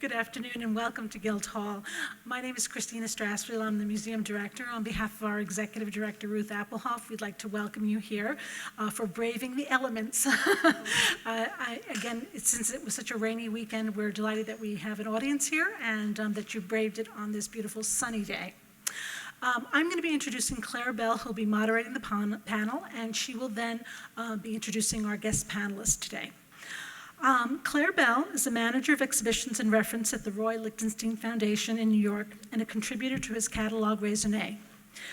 Good afternoon and welcome to Guildhall. My name is Christina Strassfield. I'm the museum director. On behalf of our executive director, Ruth Appelhoff, we'd like to welcome you here for braving the elements. Again, since it was such a rainy weekend, we're delighted that we have an audience here and that you braved it on this beautiful sunny day. I'm going to be introducing Clare Bell, who'll be moderating the panel, and she will then be introducing our guest panelists today. Clare Bell is a manager of exhibitions and reference at the Roy Lichtenstein Foundation in New York and a contributor to his catalog Raisonné.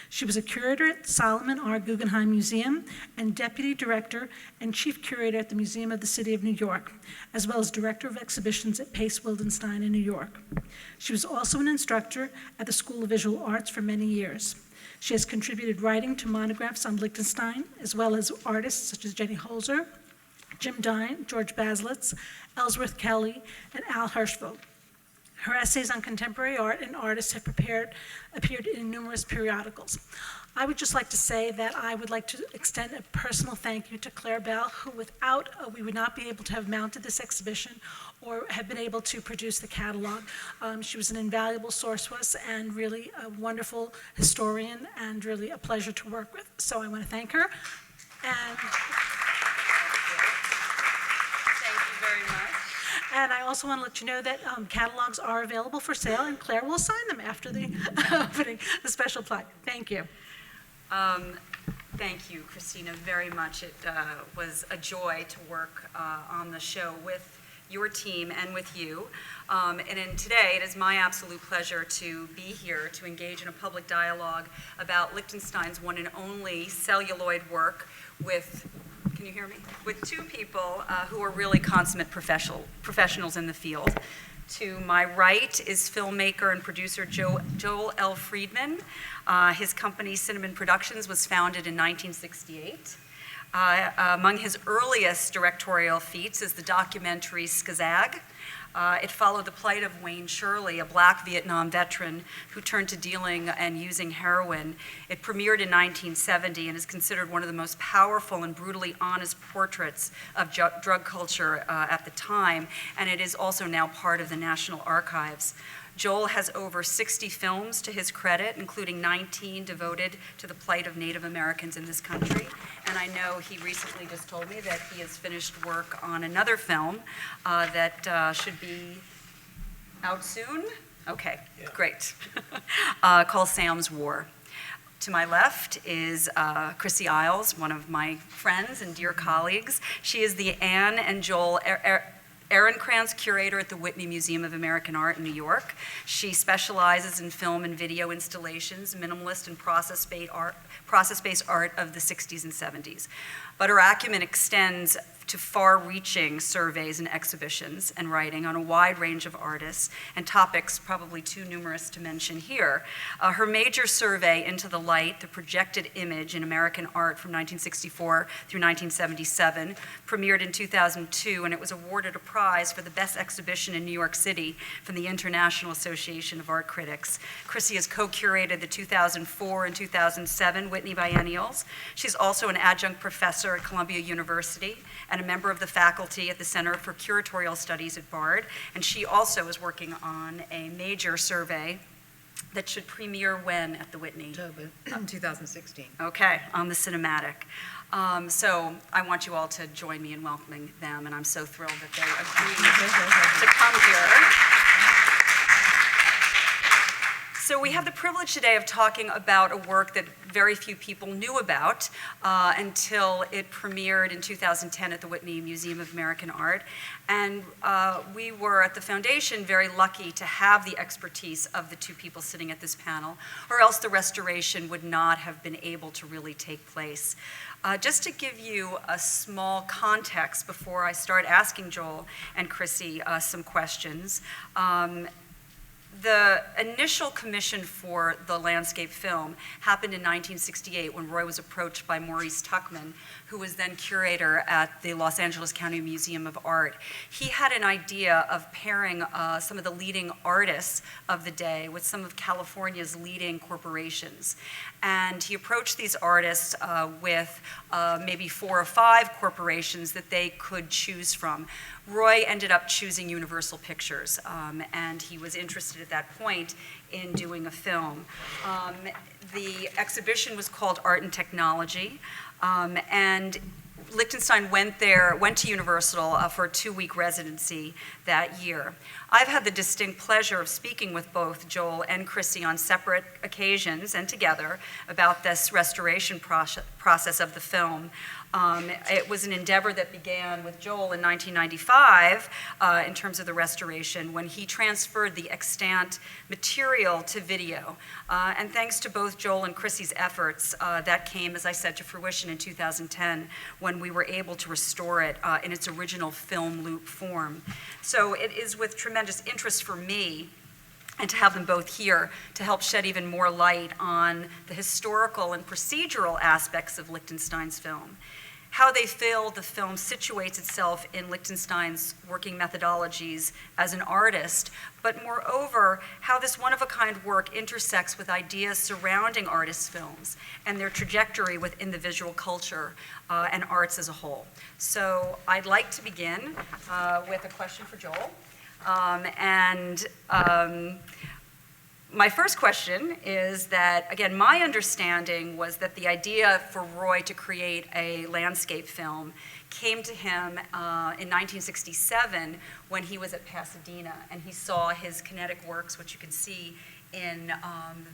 She was a curator at the Solomon R. Guggenheim Museum and deputy director and chief curator at the Museum of the City of New York, as well as director of exhibitions at Pace Wildenstein in New York. She was also an instructor at the School of Visual Arts for many years. She has contributed writing to monographs on Lichtenstein, as well as artists such as Jenny Holzer, Jim Dine, George Baslitz, Ellsworth Kelly, and Al Hirschfeld. Her essays on contemporary art and artists have appeared in numerous periodicals. I would just like to say that I would like to extend a personal thank you to Clare Bell, who without, we would not be able to have mounted this exhibition or have been able to produce the catalog. She was an invaluable source to us and really a wonderful historian and really a pleasure to work with. So I want to thank her. And I also want to let you know that catalogs are available for sale, and Claire will sign them after the opening, the special plug. Thank you. Thank you, Christina, very much. It was a joy to work on the show with your team and with you. Today, it is my absolute pleasure to be here to engage in a public dialogue about Lichtenstein's one and only celluloid work with, can you hear me? With two people who are really consummate professionals in the field. To my right is filmmaker and producer Joel L. Freedman. His company, Cinnamon Productions, was founded in 1968. Among his earliest directorial feats is the documentary Skazag. It followed the plight of Wayne Shirley, a black Vietnam veteran who turned to dealing and using heroin. It premiered in 1970 and is considered one of the most powerful and brutally honest portraits of drug culture at the time, and it is also now part of the National Archives. Joel has over 60 films to his credit, including 19 devoted to the plight of Native Americans in this country. And I know he recently just told me that he has finished work on another film that should be out soon. Okay, yeah. Great. Called Sam's War. To my left is Chrissie Iles, one of my friends and dear colleagues. She is the Anne and Joel Ehrenkrantz Curator at the Whitney Museum of American Art in New York. She specializes in film and video installations, minimalist and process-based art of the 60s and 70s. But her acumen extends to far-reaching surveys and exhibitions and writing on a wide range of artists and topics probably too numerous to mention here. Her major survey, Into the Light, the projected image in American art from 1964 through 1977, premiered in 2002, and it was awarded a prize for the best exhibition in New York City from the International Association of Art Critics. Chrissie has co-curated the 2004 and 2007 Whitney Biennials. She's also an adjunct professor at Columbia University and a member of the faculty at the Center for Curatorial Studies at Bard, and she also is working on a major survey that should premiere when at the Whitney? 2016. Okay, on the cinematic. So I want you all to join me in welcoming them, and I'm so thrilled that they agreed to come here. So we have the privilege today of talking about a work that very few people knew about until it premiered in 2010 at the Whitney Museum of American Art. And we were at the foundation very lucky to have the expertise of the two people sitting at this panel, or else the restoration would not have been able to really take place. Just to give you a small context before I start asking Joel and Chrissie some questions, the initial commission for the landscape film happened in 1968 when Roy was approached by Maurice Tuckman, who was then curator at the Los Angeles County Museum of Art. He had an idea of pairing some of the leading artists of the day with some of California's leading corporations. And he approached these artists with maybe 4 or 5 corporations that they could choose from. Roy ended up choosing Universal Pictures, and he was interested at that point in doing a film. The exhibition was called Art and Technology, and Lichtenstein went to Universal for a 2-week residency that year. I've had the distinct pleasure of speaking with both Joel and Chrissie on separate occasions and together about this restoration process of the film. It was an endeavor that began with Joel in 1995 in terms of the restoration when he transferred the extant material to video. And thanks to both Joel and Chrissie's efforts, that came, as I said, to fruition in 2010 when we were able to restore it in its original film loop form. So it is with tremendous interest for me and to have them both here to help shed even more light on the historical and procedural aspects of Lichtenstein's film, how they feel the film situates itself in Lichtenstein's working methodologies as an artist, but moreover, how this one-of-a-kind work intersects with ideas surrounding artists' films and their trajectory within the visual culture and arts as a whole. So I'd like to begin with a question for Joel. My first question is that, again, my understanding was that the idea for Roy to create a landscape film came to him in 1967 when he was at Pasadena and he saw his kinetic works, which you can see in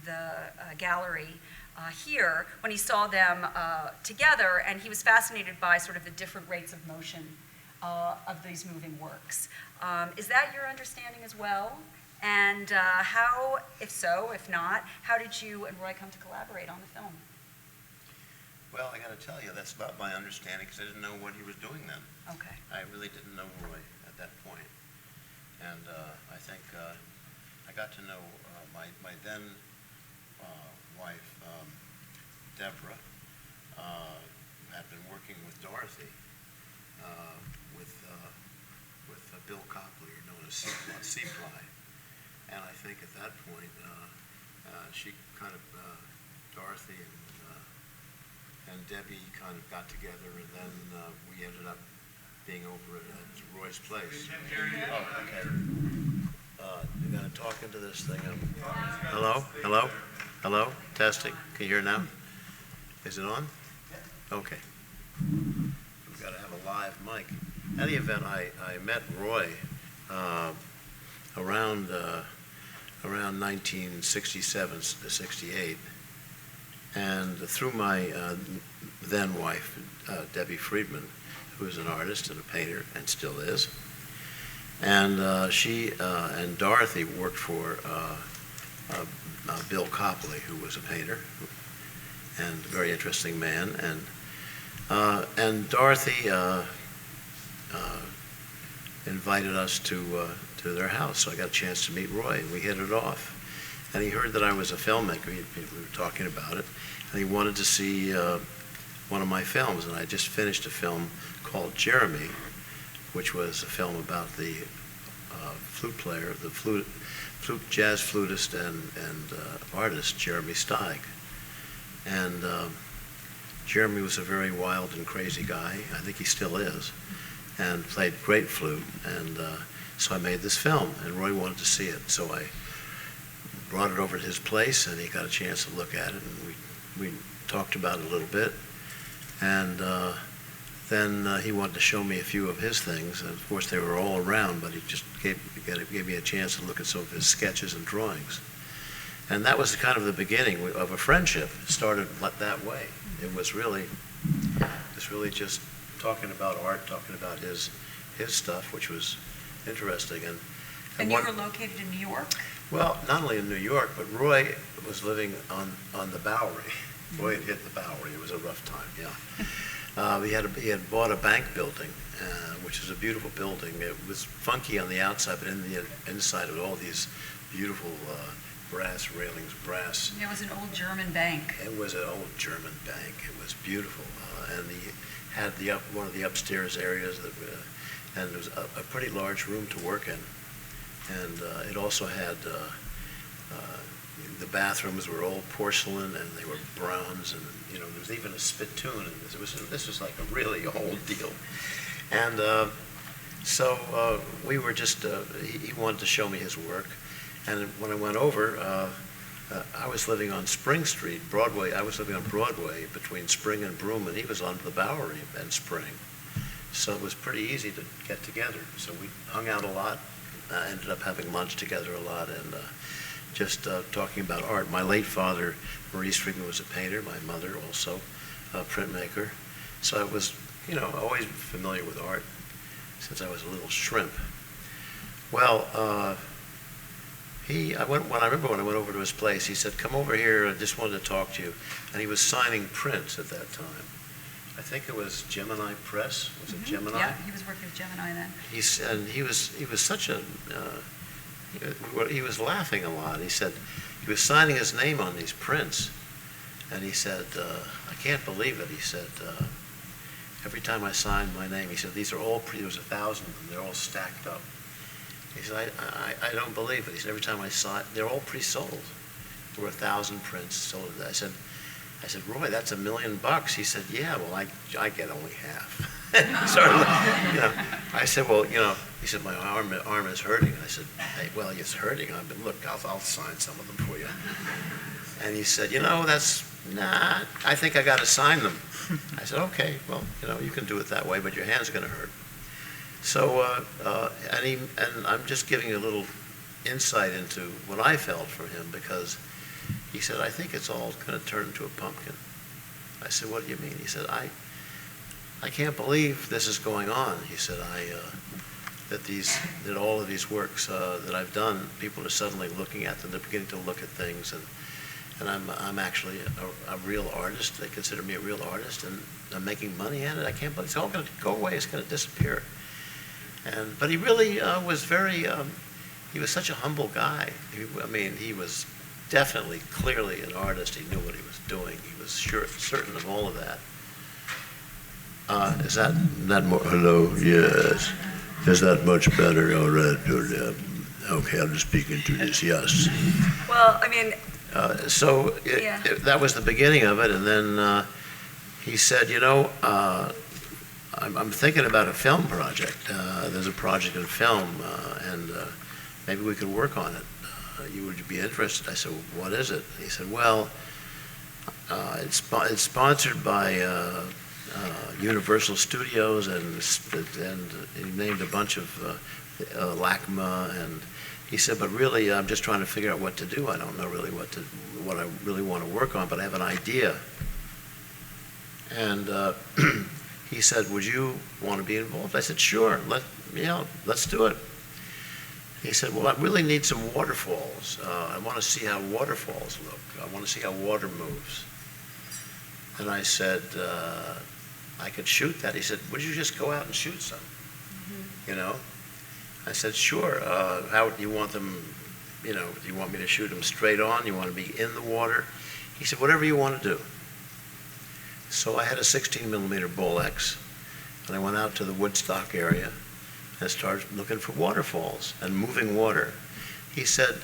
the gallery here, when he saw them together, and he was fascinated by sort of the different rates of motion of these moving works. Is that your understanding as well? And how, if so, if not, how did you and Roy come to collaborate on the film? Well, I got to tell you, that's about my understanding because I didn't know what he was doing then. Okay. I really didn't know Roy at that point. And I think I got to know my then wife, Deborah, had been working with Dorothy with Bill Copley, or known as C-Ply. And I think at that point, she kind of, Dorothy and Debbie kind of got together, and then we ended up being over at Roy's place. Oh, okay. You gotta talk into this thing. Hello? Hello? Hello? Testing. Can you hear now? Is it on? Okay. We've got to have a live mic. In any event, I met Roy around 1967, 68, and through my then wife, Debbie Freedman, who was an artist and a painter and still is, and she and Dorothy worked for Bill Copley, who was a painter and a very interesting man, and Dorothy invited us to their house, so I got a chance to meet Roy, and we hit it off. And he heard that I was a filmmaker. We were talking about it, and he wanted to see one of my films. And I just finished a film called Jeremy, which was a film about the flute player, the jazz flutist and artist Jeremy Steig. And Jeremy was a very wild and crazy guy. I think he still is, and played great flute. And so I made this film, and Roy wanted to see it. So I brought it over to his place, and he got a chance to look at it, and we talked about it a little bit. And then he wanted to show me a few of his things. And of course, they were all around, but he just gave me a chance to look at some of his sketches and drawings. And that was kind of the beginning of a friendship. It started that way. It was really just talking about art, talking about his stuff, which was interesting. And you were located in New York? Well, not only in New York, but Roy was living on the Bowery. Roy had hit the Bowery. It was a rough time, yeah. He had bought a bank building, which is a beautiful building. It was funky on the outside, but in the inside of all these beautiful brass railings, brass. It was an old German bank. It was an old German bank. It was beautiful, and he had one of the upstairs areas and it was a pretty large room to work in, and it also had the bathrooms were old porcelain and they were bronze, and there was even a spittoon, and this was like a really old deal, and So we were just, he wanted to show me his work. And when I went over, I was living on Spring Street, Broadway. I was living on Broadway between Spring and Broome, and he was on the Bowery and Spring. So it was pretty easy to get together. So we hung out a lot, ended up having lunch together a lot, and just talking about art. My late father, Maurice Freedman, was a painter. My mother also, a printmaker. So I was, always familiar with art since I was a little shrimp. Well, when I remember when I went over to his place, he said, "Come over here, I just wanted to talk to you." And he was signing prints at that time. I think it was Gemini Press. Was it Gemini? Yeah, he was working with Gemini then. He was such a, he was laughing a lot. He said, he was signing his name on these prints. And he said, "I can't believe it." He said, "Every time I sign my name," he said, "these are all, there was 1,000 of them, they're all stacked up." He said, I don't believe it. He said, "Every time I sign, they're all pre-sold. There were 1,000 prints sold." I said, "Roy, that's $1 million." He said, "Yeah, well, I get only half." He started, I said, "Well, he said, "My arm is hurting." I said, "Hey, well, it's hurting. But look, I'll sign some of them for you." And he said, "I think I got to sign them." I said, "Okay, well, you can do it that way, but your hand's going to hurt." So, and I'm just giving you a little insight into what I felt for him, because he said, "I think it's all going to turn into a pumpkin." I said, "What do you mean?" He said, I can't believe this is going on." He said, that all of these works that I've done, people are suddenly looking at them, they're beginning to look at things, and I'm actually a real artist. They consider me a real artist, and I'm making money at it. I can't believe it's all going to go away. It's going to disappear. But he really was he was such a humble guy. He was definitely, clearly an artist. He knew what he was doing. He was certain of all of that. Is that more? Hello, yes. Is that much better? All right. Okay, I'm just speaking to this. Yes. Well, That was the beginning of it, and then he said, I'm thinking about a film project. There's a project in film, and maybe we could work on it. Would you be interested? I said, "What is it?" He said, "Well, it's sponsored by Universal Studios, and he named a bunch of LACMA, and he said, but really, I'm just trying to figure out what to do. I don't know really what I really want to work on, but I have an idea." And he said, "Would you want to be involved?" I said, "Sure, let's do it." He said, "Well, I really need some waterfalls. I want to see how waterfalls look. I want to see how water moves." And I said, "I could shoot that." He said, "Would you just go out and shoot some?" I said, "Sure. How do you want them, do you want me to shoot them straight on? You want to be in the water?" He said, "Whatever you want to do." So I had a 16mm Bolex, and I went out to the Woodstock area and started looking for waterfalls and moving water. He said,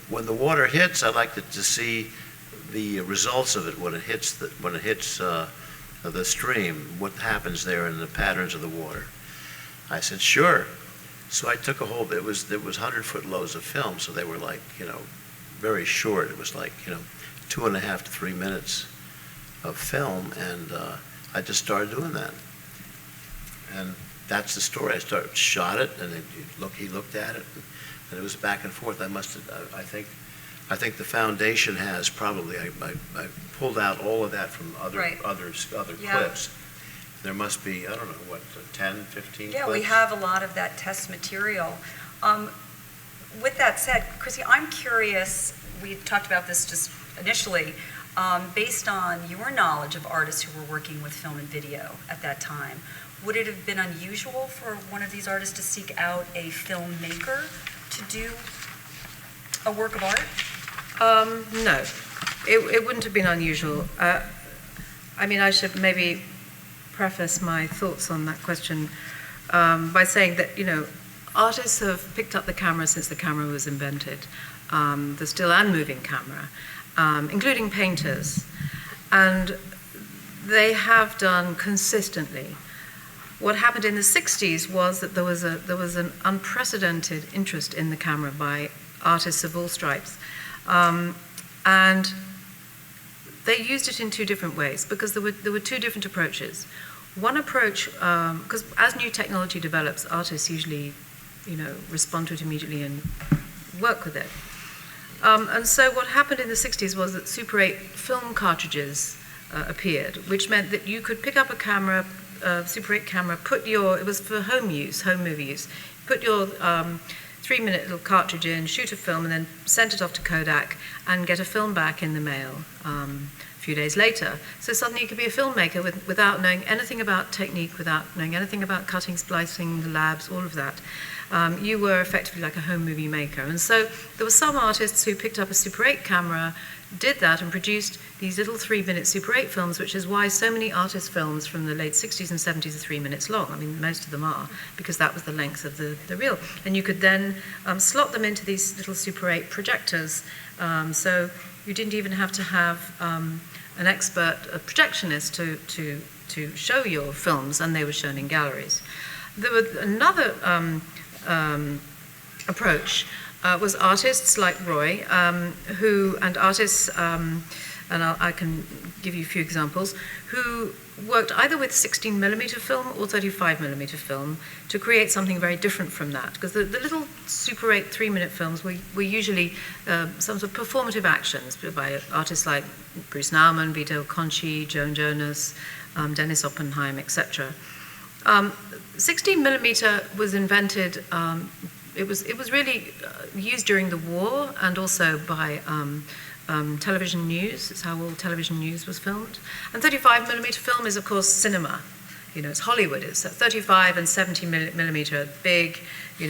"When the water hits, I'd like to see the results of it when it hits the stream, what happens there in the patterns of the water." I said, "Sure." So I took it was 100-foot loads of film, so they were like, very short. It was like, 2.5 to 3 minutes of film, and I just started doing that. And that's the story. I shot it, and he looked at it, and it was back and forth. I think the foundation has probably, I pulled out all of that from other clips. There must be, I don't know, 10, 15 clips? Yeah, we have a lot of that test material. With that said, Chrissie, I'm curious, we talked about this just initially, based on your knowledge of artists who were working with film and video at that time, would it have been unusual for one of these artists to seek out a filmmaker to do a work of art? No, it wouldn't have been unusual. I should maybe preface my thoughts on that question by saying that, artists have picked up the camera since the camera was invented, the still and moving camera, including painters. And they have done consistently what happened in the 60s was that there was an unprecedented interest in the camera by artists of all stripes. And they used it in two different ways, because there were two different approaches. One approach, because as new technology develops, artists usually, respond to it immediately and work with it. And so what happened in the 60s was that Super 8 film cartridges appeared, which meant that you could pick up a camera, Super 8 camera, it was for home use, home movie use, put your 3-minute little cartridge in, shoot a film, and then send it off to Kodak and get a film back in the mail a few days later. So suddenly you could be a filmmaker without knowing anything about technique, without knowing anything about cutting, splicing, the labs, all of that. You were effectively like a home movie maker. And so there were some artists who picked up a Super 8 camera, did that, and produced these little 3-minute Super 8 films, which is why so many artist films from the late 60s and 70s are 3 minutes long. I mean, most of them are, because that was the length of the reel. And you could then slot them into these little Super 8 projectors. So you didn't even have to have an expert, a projectionist, to show your films, and they were shown in galleries. There was another approach was artists like Roy, and artists, and I can give you a few examples, who worked either with 16mm film or 35mm film to create something very different from that. Because the little Super 8 3-minute films were usually some sort of performative actions by artists like Bruce Nauman, Vito Conci, Joan Jonas, Dennis Oppenheim, etc. 16mm was invented, it was really used during the war, and also by television news. It's how all television news was filmed. And 35mm film is, of course, cinema. It's Hollywood. It's 35 and 70mm big,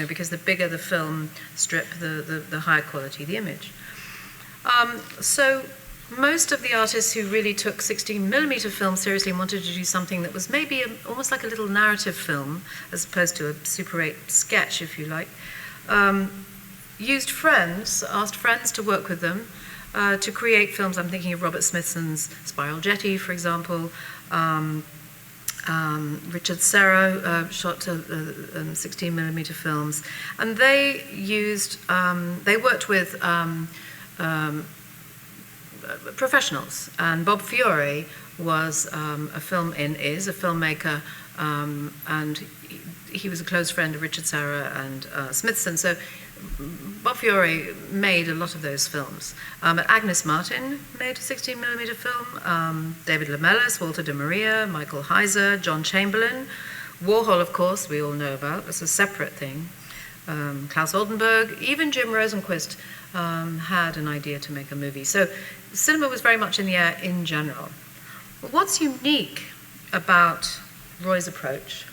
because the bigger the film strip, the higher quality the image. So most of the artists who really took 16mm film seriously and wanted to do something that was maybe almost like a little narrative film, as opposed to a Super 8 sketch, if you like, asked friends to work with them to create films. I'm thinking of Robert Smithson's Spiral Jetty, for example. Richard Serra shot 16mm films, and they worked with professionals. And Bob Fiore was a filmmaker, and he was a close friend of Richard Serra and Smithson. So Bob Fiore made a lot of those films. Agnes Martin made a 16mm film. David Lamelas, Walter de Maria, Michael Heiser, John Chamberlain. Warhol, of course, we all know about. That's a separate thing. Klaus Oldenburg, even Jim Rosenquist had an idea to make a movie. So cinema was very much in the air in general. But what's unique about Roy's approach,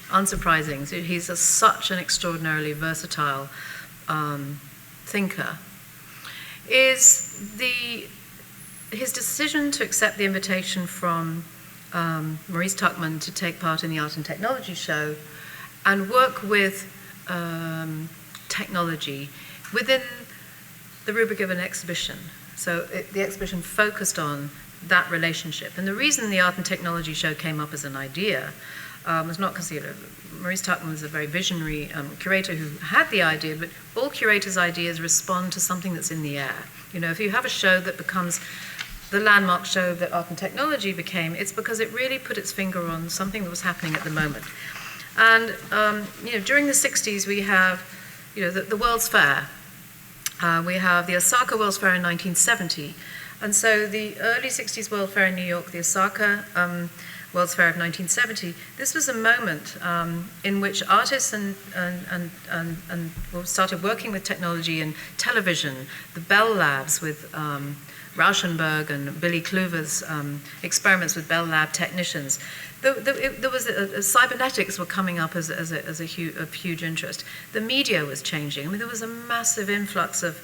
unsurprising, he's such an extraordinarily versatile thinker, is his decision to accept the invitation from Maurice Tuckman to take part in the Art and Technology show and work with technology within the rubric of an exhibition. So the exhibition focused on that relationship. And the reason the Art and Technology show came up as an idea was not because Maurice Tuckman was a very visionary curator who had the idea, but all curators' ideas respond to something that's in the air. If you have a show that becomes the landmark show that Art and Technology became, it's because it really put its finger on something that was happening at the moment. And during the 60s, we have the World's Fair. We have the Osaka World's Fair in 1970. And so the early 60s World Fair in New York, the Osaka World's Fair of 1970, this was a moment in which artists started working with technology and television, the Bell Labs with Rauschenberg and Billy Kluver's experiments with Bell Lab technicians. There was cybernetics were coming up as a huge interest. The media was changing. I mean, there was a massive influx of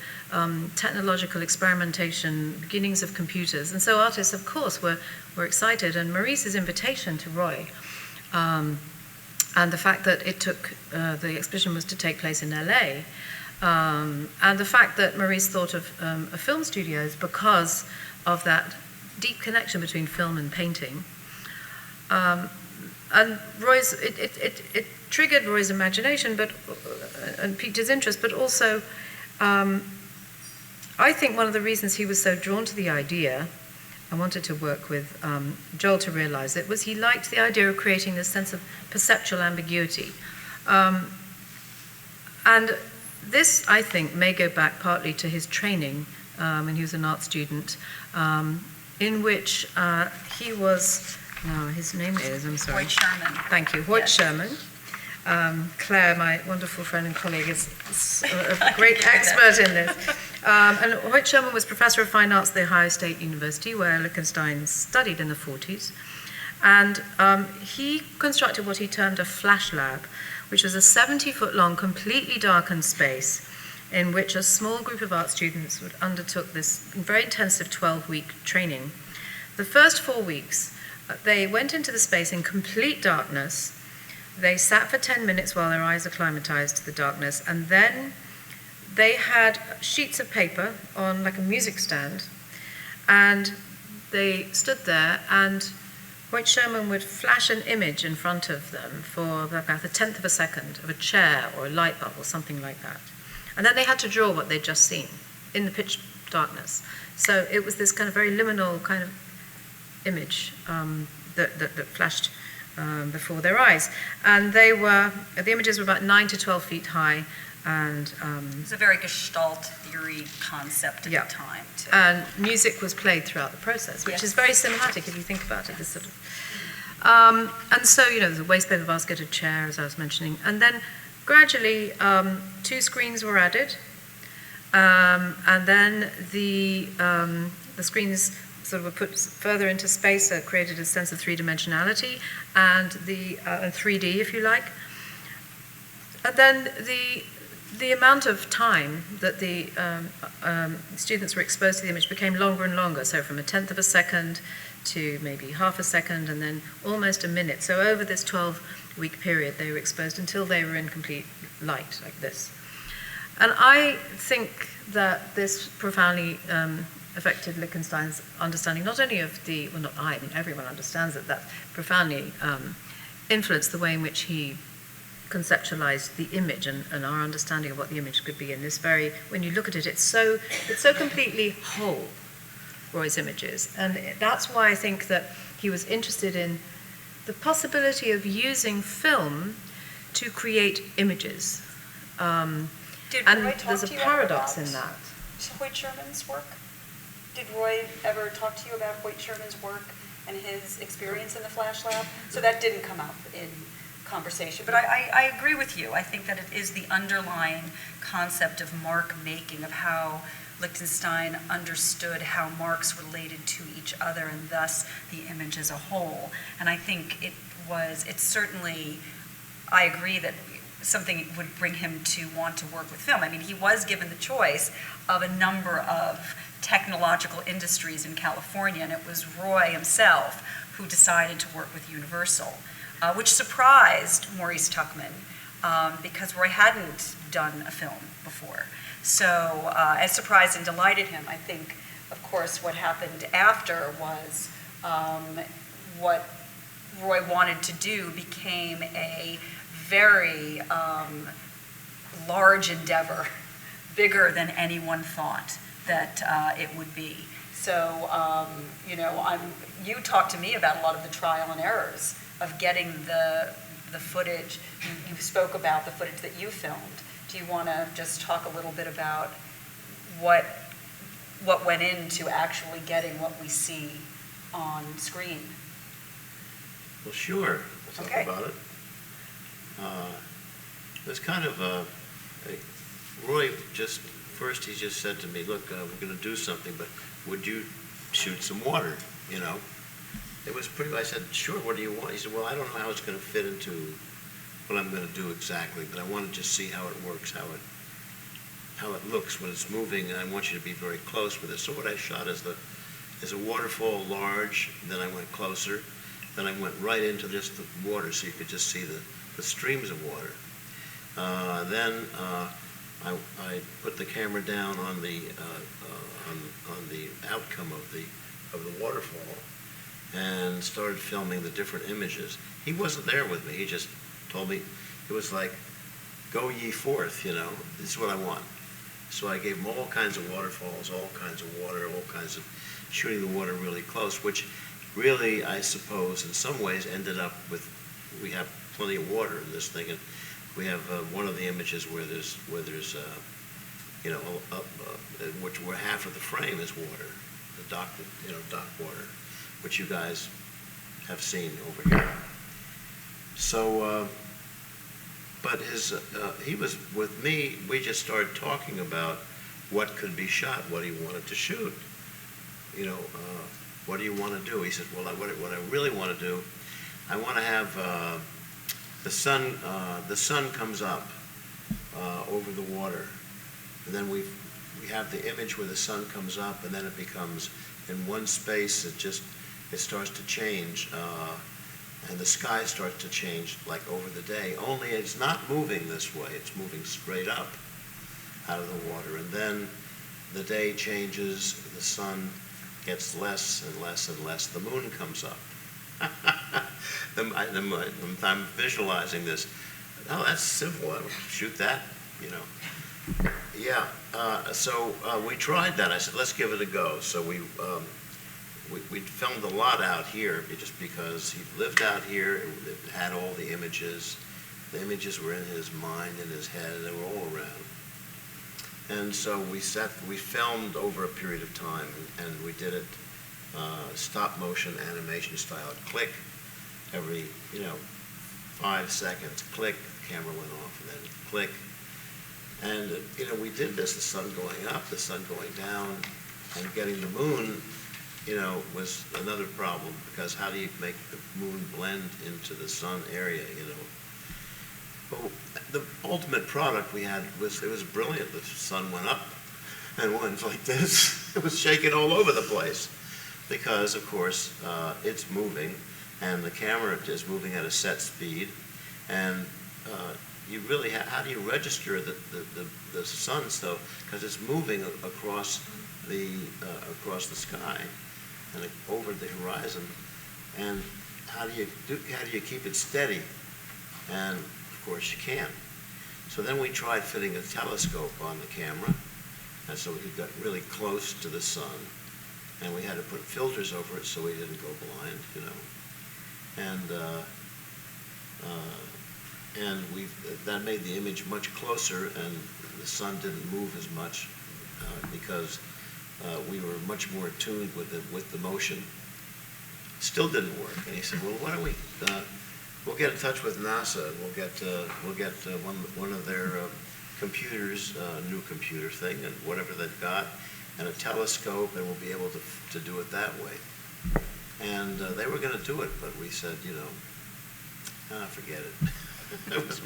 technological experimentation, beginnings of computers, and so artists, of course, were excited. And Maurice's invitation to Roy, and the fact that the exhibition was to take place in LA, and the fact that Maurice thought of film studios because of that deep connection between film and painting. and it triggered Roy's imagination, but and piqued his interest. But also, I think one of the reasons he was so drawn to the idea, and wanted to work with Joel to realize it, was he liked the idea of creating this sense of perceptual ambiguity. And this, I think, may go back partly to his training when he was an art student, in which he was, no, his name is, I'm sorry. Hoyt Sherman. Thank you, Hoyt Yes. Sherman. Claire, my wonderful friend and colleague, is a great expert in this. And Hoyt Sherman was professor of fine arts at The Ohio State University, where Lichtenstein studied in the 40s. And he constructed what he termed a flash lab, which was a 70-foot-long, completely darkened space in which a small group of art students undertook this very intensive 12-week training. The first 4 weeks, they went into the space in complete darkness. They sat for 10 minutes while their eyes acclimatized to the darkness, and then they had sheets of paper on like a music stand, and they stood there, and Hoyt Sherman would flash an image in front of them for about a tenth of a second of a chair or a light bulb or something like that. And then they had to draw what they'd just seen in the pitch darkness. So it was this kind of very liminal kind of image that flashed before their eyes. And the images were about 9 to 12 feet high, and It was a very Gestalt theory concept at the time, too. and music was played throughout the process, which Yes. is very cinematic if you think about it. This sort of, and so, there's a waste paper basket, a chair, as I was mentioning, and then gradually 2 screens were added, and then the screens sort of were put further into space, so it created a sense of three-dimensionality and the 3D, if you like. And then the amount of time that the students were exposed to the image became longer and longer, so from a tenth of a second to maybe half a second, and then almost a minute. So over this 12-week period, they were exposed until they were in complete light, like this. And I think that this profoundly affected Lichtenstein's understanding, not only of I mean everyone understands it, that profoundly influenced the way in which he conceptualized the image and our understanding of what the image could be. And this when you look at it, it's so completely whole, Roy's images. And that's why I think that he was interested in the possibility of using film to create images. Did And Roy talk there's a to you paradox about in that. Hoyt Sherman's work? Did Roy ever talk to you about Hoyt Sherman's work and his experience in the Flash Lab? So that didn't come up in conversation, but I agree with you. I think that it is the underlying concept of mark making, of how Lichtenstein understood how marks related to each other and thus the image as a whole. And I think it's certainly, I agree that something would bring him to want to work with film. I mean, he was given the choice of a number of technological industries in California, and it was Roy himself who decided to work with Universal, which surprised Maurice Tuckman, because Roy hadn't done a film before. So it surprised and delighted him. I think, of course, what happened after was what Roy wanted to do became a very large endeavor, bigger than anyone thought that it would be. So, you talked to me about a lot of the trial and errors of getting the footage. You spoke about the footage that you filmed. Do you want to just talk a little bit about what went into actually getting what we see on screen? Well, sure. Let's Okay. talk about it. It was kind of Roy first he just said to me, look, we're going to do something, but would you shoot some water, It was I said, sure, what do you want? He said, well, I don't know how it's going to fit into what I'm going to do exactly, but I want to just see how it works, how it looks when it's moving, and I want you to be very close with it. So what I shot is a waterfall large, then I went closer, then I went right into just the water so you could just see the streams of water. Then I put the camera down on the outcome of the waterfall and started filming the different images. he wasn't there with me. He just told me, it was like, go ye forth, this is what I want. So I gave him all kinds of waterfalls, all kinds of water, all kinds of shooting the water really close, which really, I suppose, in some ways ended up with, we have plenty of water in this thing, and we have one of the images where there's where half of the frame is water, the dock water, which you guys have seen over here. So, but he was with me, we just started talking about what could be shot, what he wanted to shoot. What do you want to do? He said, well, what I really want to do, I want to have the sun comes up over the water, and then we have the image where the sun comes up, and then it becomes, in one space, it starts to change, and the sky starts to change like over the day, only it's not moving this way, it's moving straight up out of the water, and then the day changes, the sun gets less and less and less, the moon comes up. I'm visualizing this. Oh, that's simple, I would shoot that, Yeah, so we tried that. I said, let's give it a go. So we filmed a lot out here just because he lived out here. It had all the images. The images were in his mind, in his head, they were all around. And so we filmed over a period of time, and we did it stop motion animation style. Click every 5 seconds. Click, the camera went off, and then click. And we did this, the sun going up, the sun going down, and getting the moon, was another problem, because how do you make the moon blend into the sun area, Well, the ultimate product we had it was brilliant. The sun went up and went like this. It was shaking all over the place because, of course, it's moving, and the camera is moving at a set speed, and you really how do you register the sun? So because it's moving across the sky and over the horizon, and how do you keep it steady? And of course you can't. So then we tried fitting a telescope on the camera, and so he got really close to the sun, and we had to put filters over it so we didn't go blind, and that made the image much closer, and the sun didn't move as much because we were much more attuned with the motion. Still didn't work, and he said, well, why don't we we'll get in touch with NASA, and we'll get one of their computers, new computer thing, and whatever they've got, and a telescope, and we'll be able to do it that way. And they were going to do it, but we said, forget it. It just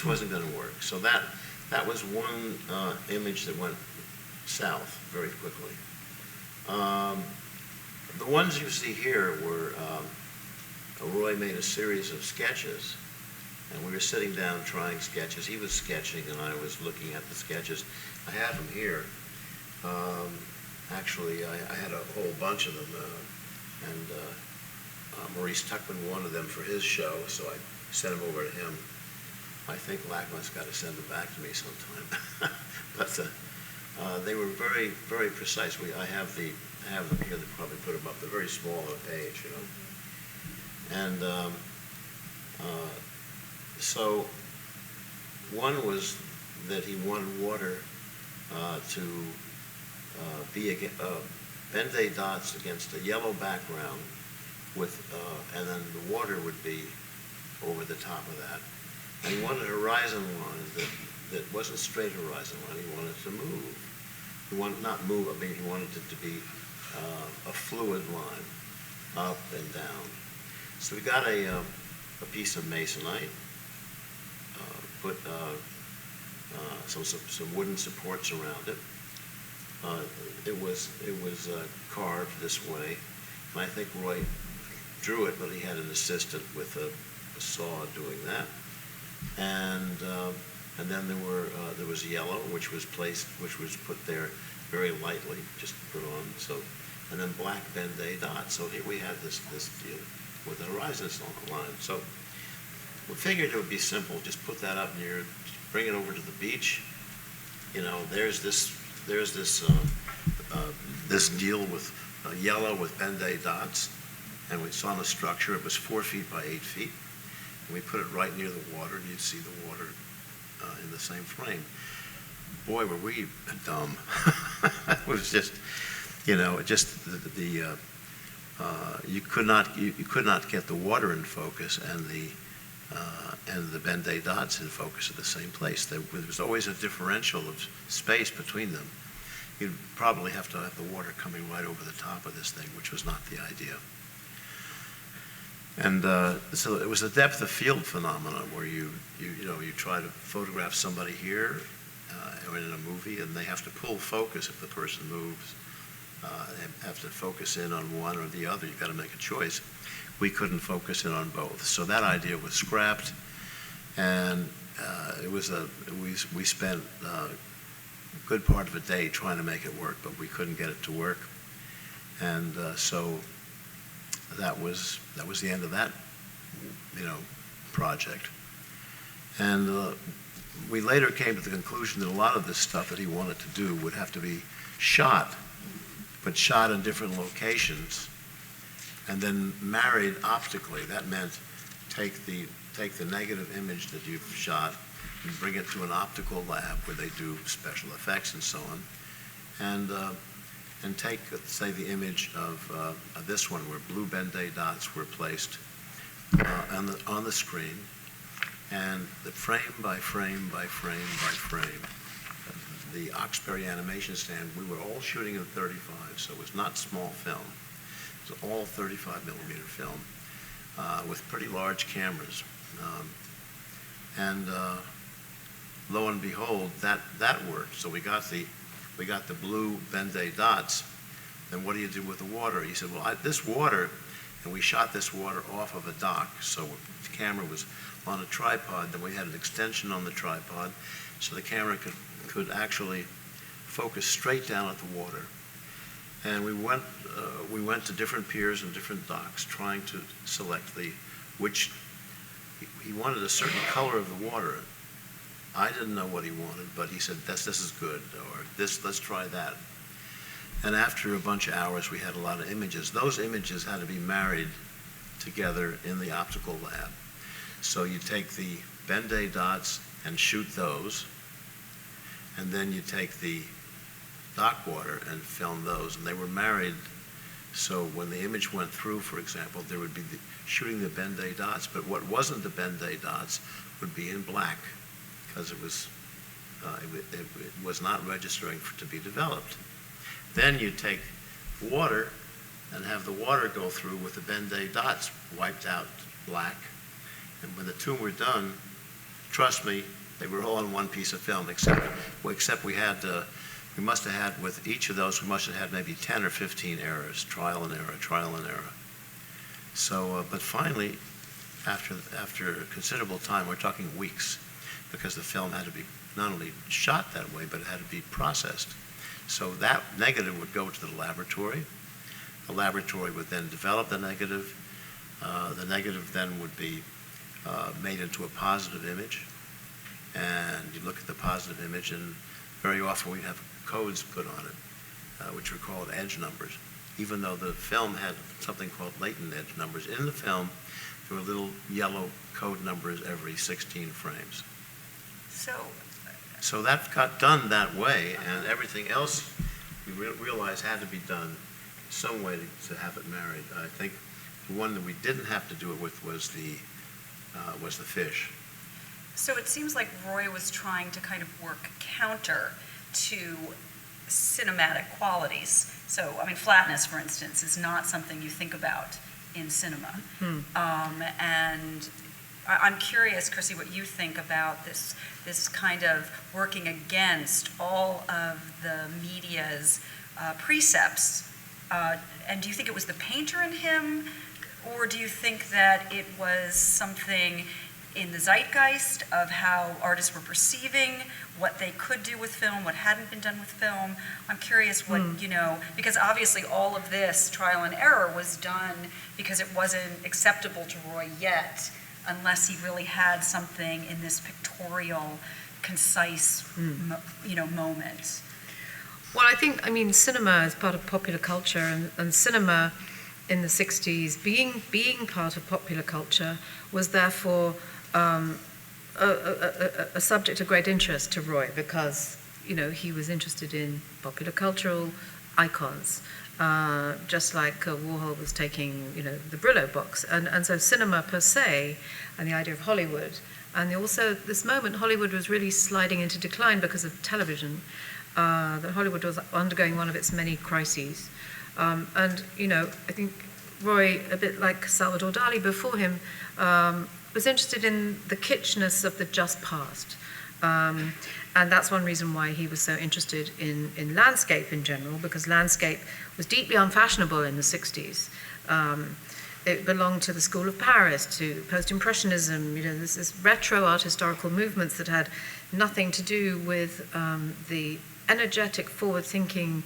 wasn't going to work. So that was one image that went south very quickly. The ones you see here were. Roy made a series of sketches, and we were sitting down trying sketches. He was sketching, and I was looking at the sketches. I have them here. Actually, I had a whole bunch of them, and Maurice Tuckman wanted them for his show, so I sent them over to him. I think Lackman's got to send them back to me sometime. But they were very, very precise. I have them here. They probably put them up. They're very small on a page, And so one was that he wanted water to be Ben-Day dots against a yellow background and then the water would be over the top of that. And he wanted a horizon line that wasn't straight horizon line. He wanted to move. He wanted he wanted it to be a fluid line, up and down. So we got a piece of masonite, put some wooden supports around it. It was carved this way, and I think Roy drew it, but he had an assistant with a saw doing that. And then there was yellow, which was put there very lightly, just put on. So, and then black Ben-Day dots. So here we have this with the horizon line. So we figured it would be simple. Just put that up near, bring it over to the beach. You know, there's this deal with yellow with Ben-Day dots, and we saw the structure. It was 4 feet by 8 feet, and we put it right near the water, and you'd see the water in the same frame. Boy, were we dumb. It was just, you know, you could not get the water in focus and the Ben-Day dots in focus at the same place. There was always a differential of space between them. You'd probably have to have the water coming right over the top of this thing, which was not the idea. And so it was a depth of field phenomenon where you try to photograph somebody here or in a movie, and they have to pull focus if the person moves. They have to focus in on one or the other. You've got to make a choice. We couldn't focus in on both, so that idea was scrapped. And we spent a good part of a day trying to make it work, but we couldn't get it to work. And so that was the end of that, project. And we later came to the conclusion that a lot of this stuff that he wanted to do would have to be shot, but shot in different locations, and then married optically. That meant take the negative image that you've shot and bring it to an optical lab where they do special effects and so on, and take, say, the image of this one where blue Ben-Day dots were placed on the screen, and the frame by frame by frame by frame, the Oxbury animation stand, we were all shooting in 35, so it was not small film. It was all 35 millimeter film with pretty large cameras. And lo and behold, that worked. So we got the blue Ben-Day dots. Then what do you do with the water? He said, well, this water, and we shot this water off of a dock. So the camera was on a tripod. Then we had an extension on the tripod, so the camera could actually focus straight down at the water. And we went to different piers and different docks trying to select which he wanted a certain color of the water. I didn't know what he wanted, but he said, this is good, or let's try that. And after a bunch of hours, we had a lot of images. Those images had to be married together in the optical lab. So you take the Ben-Day dots and shoot those, and then you take the dock water and film those, and they were married. So when the image went through, for example, there would be shooting the Ben-Day dots, but what wasn't the Ben-Day dots would be in black, because it was not registering to be developed. Then you take water and have the water go through with the Ben-Day dots wiped out black, and when the two were done, trust me, they were all on one piece of film, except we must have had, with each of those, we must have had maybe 10 or 15 errors, trial and error. So, but finally, after a considerable time, we're talking weeks, because the film had to be not only shot that way, but it had to be processed. So that negative would go to the laboratory. The laboratory would then develop the negative. The negative then would be made into a positive image. And you look at the positive image, and very often we'd have codes put on it, which were called edge numbers, even though the film had something called latent edge numbers. In the film, there were little yellow code numbers every 16 frames. So that got done that way, and everything else we realized had to be done some way to have it married. I think the one that we didn't have to do it with was the fish. So it seems like Roy was trying to kind of work counter to cinematic qualities. So, I mean, flatness, for instance, is not something you think about in cinema. And I'm curious, Chrissie, what you think about this kind of working against all of the media's precepts. And do you think it was the painter in him, or do you think that it was something in the zeitgeist of how artists were perceiving what they could do with film, what hadn't been done with film. I'm curious what, because obviously all of this trial and error was done because it wasn't acceptable to Roy yet, unless he really had something in this pictorial, concise, moment. Well, I think, cinema is part of popular culture, and cinema in the 60s, being part of popular culture, was therefore a subject of great interest to Roy, because, he was interested in popular cultural icons, just like Warhol was taking, the Brillo box. And so cinema per se, and the idea of Hollywood, and also this moment, Hollywood was really sliding into decline because of television. That Hollywood was undergoing one of its many crises. And, I think Roy, a bit like Salvador Dali before him, was interested in the kitschness of the just past. And that's one reason why he was so interested in landscape in general, because landscape was deeply unfashionable in the 60s. It belonged to the School of Paris, to post-impressionism, this retro art historical movements that had nothing to do with the energetic, forward-thinking,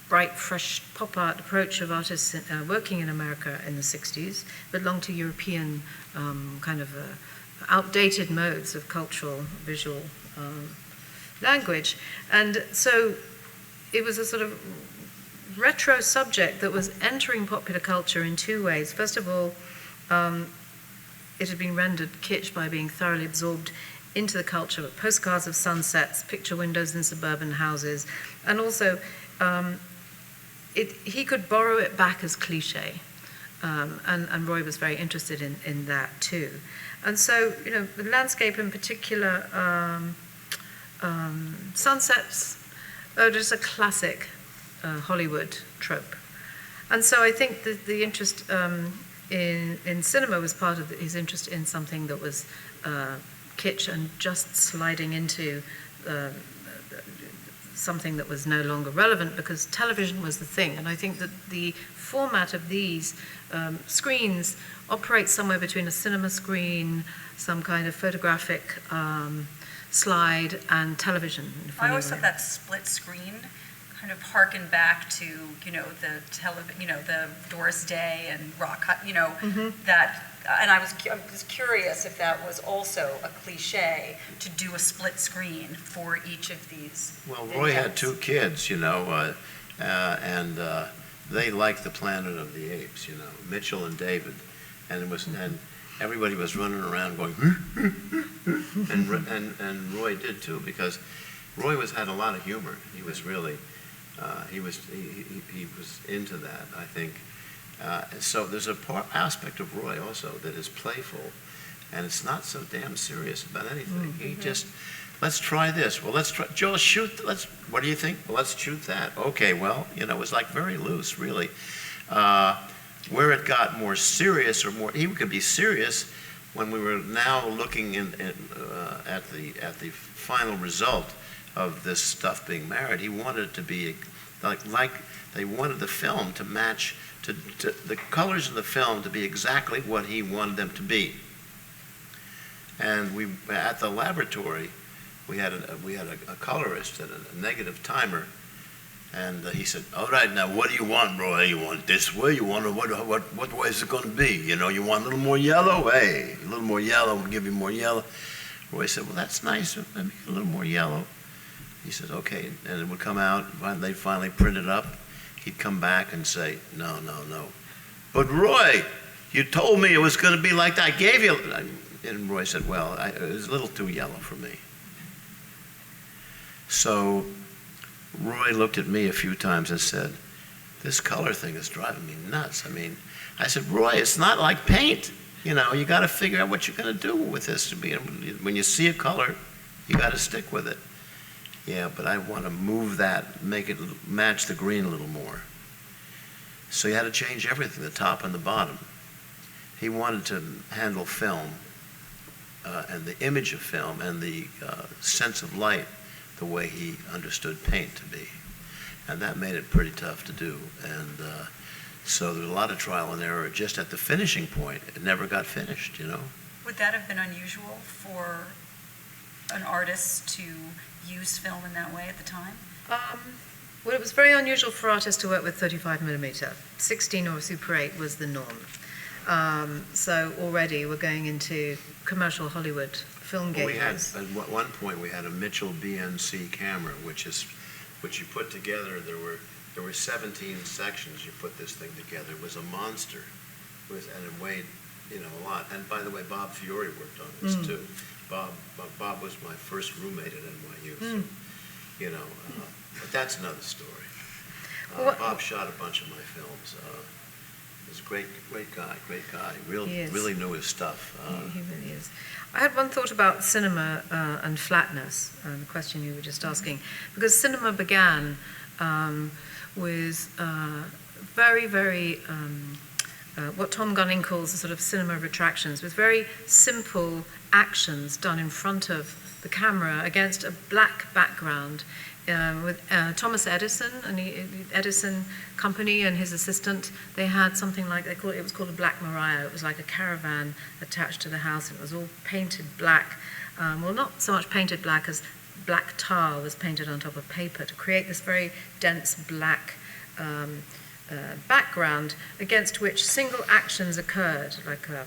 bright, fresh pop art approach of artists working in America in the 60s, belonged to European outdated modes of cultural, visual language. And so it was a sort of retro subject that was entering popular culture in two ways. First of all, it had been rendered kitsch by being thoroughly absorbed into the culture, with postcards of sunsets, picture windows in suburban houses, and also he could borrow it back as cliche, and Roy was very interested in that too. And so, the landscape in particular, sunsets are just a classic Hollywood trope. And so I think that the interest in cinema was part of his interest in something that was kitsch and just sliding into something that was no longer relevant, because television was the thing. And I think that the format of these screens operates somewhere between a cinema screen, some kind of photographic slide, and television. I always thought that split screen kind of harkened back to, the Doris Day and Rock Hut, that. And I was curious if that was also a cliche, to do a split screen for each of these. Well, Roy had two kids, and they liked the Planet of the Apes, Mitchell and David, and and everybody was running around going, and Roy did too, because Roy had a lot of humor. He was really, he was into that, I think. So there's an aspect of Roy also that is playful, and it's not so damn serious about anything. He just, let's try this. Well, let's try, Joel, what do you think? Well, let's shoot that. Okay, well, it was like very loose, really. Where it got more serious, he could be serious when we were now looking at the final result of this stuff being married. He wanted it to be like they wanted the film to match, to the colors in the film to be exactly what he wanted them to be. And we, at the laboratory, we had a colorist and a negative timer, and he said, "All right, now what do you want, Roy? You want this way? You want what way is it going to be? You want a little more yellow? Hey, a little more yellow. We'll give you more yellow." Roy said, "Well, that's nice. Let me get a little more yellow." He said, "Okay," and it would come out. They finally print it up. He'd come back and say, no. "But Roy, you told me it was going to be like that. I gave you." And Roy said, "Well, it was a little too yellow for me." So Roy looked at me a few times and said, "This color thing is driving me nuts." I said, "Roy, it's not like paint. You got to figure out what you're going to do with this. When you see a color, you got to stick with it." "Yeah, but I want to move that, make it match the green a little more." So he had to change everything, the top and the bottom. He wanted to handle film and the image of film and the sense of light the way he understood paint to be. And that made it pretty tough to do. And so there was a lot of trial and error just at the finishing point. It never got finished, Would that have been unusual for an artist to use film in that way at the time? Well, it was very unusual for artists to work with 35mm. 16 or Super 8 was the norm. So already we're going into commercial Hollywood film Well, we had, gateways. at one point, we had a Mitchell BNC camera, which you put together. There were 17 sections. You put this thing together. It was a monster, and it weighed, a lot. And by the way, Bob Fiore worked on this too. Bob was my first roommate at NYU, so, but that's another story. Bob shot a bunch of my films. He's a great guy. Really knew his stuff. He really is. I had one thought about cinema and flatness, the question you were just asking, because cinema began with very, what Tom Gunning calls the sort of cinema of attractions, with very simple actions done in front of the camera against a black background. With Thomas Edison and the Edison Company and his assistant, they had something like, it was called a Black Maria. It was like a caravan attached to the house, and it was all painted black. Well, not so much painted black as black tar was painted on top of paper to create this very dense black background against which single actions occurred, like a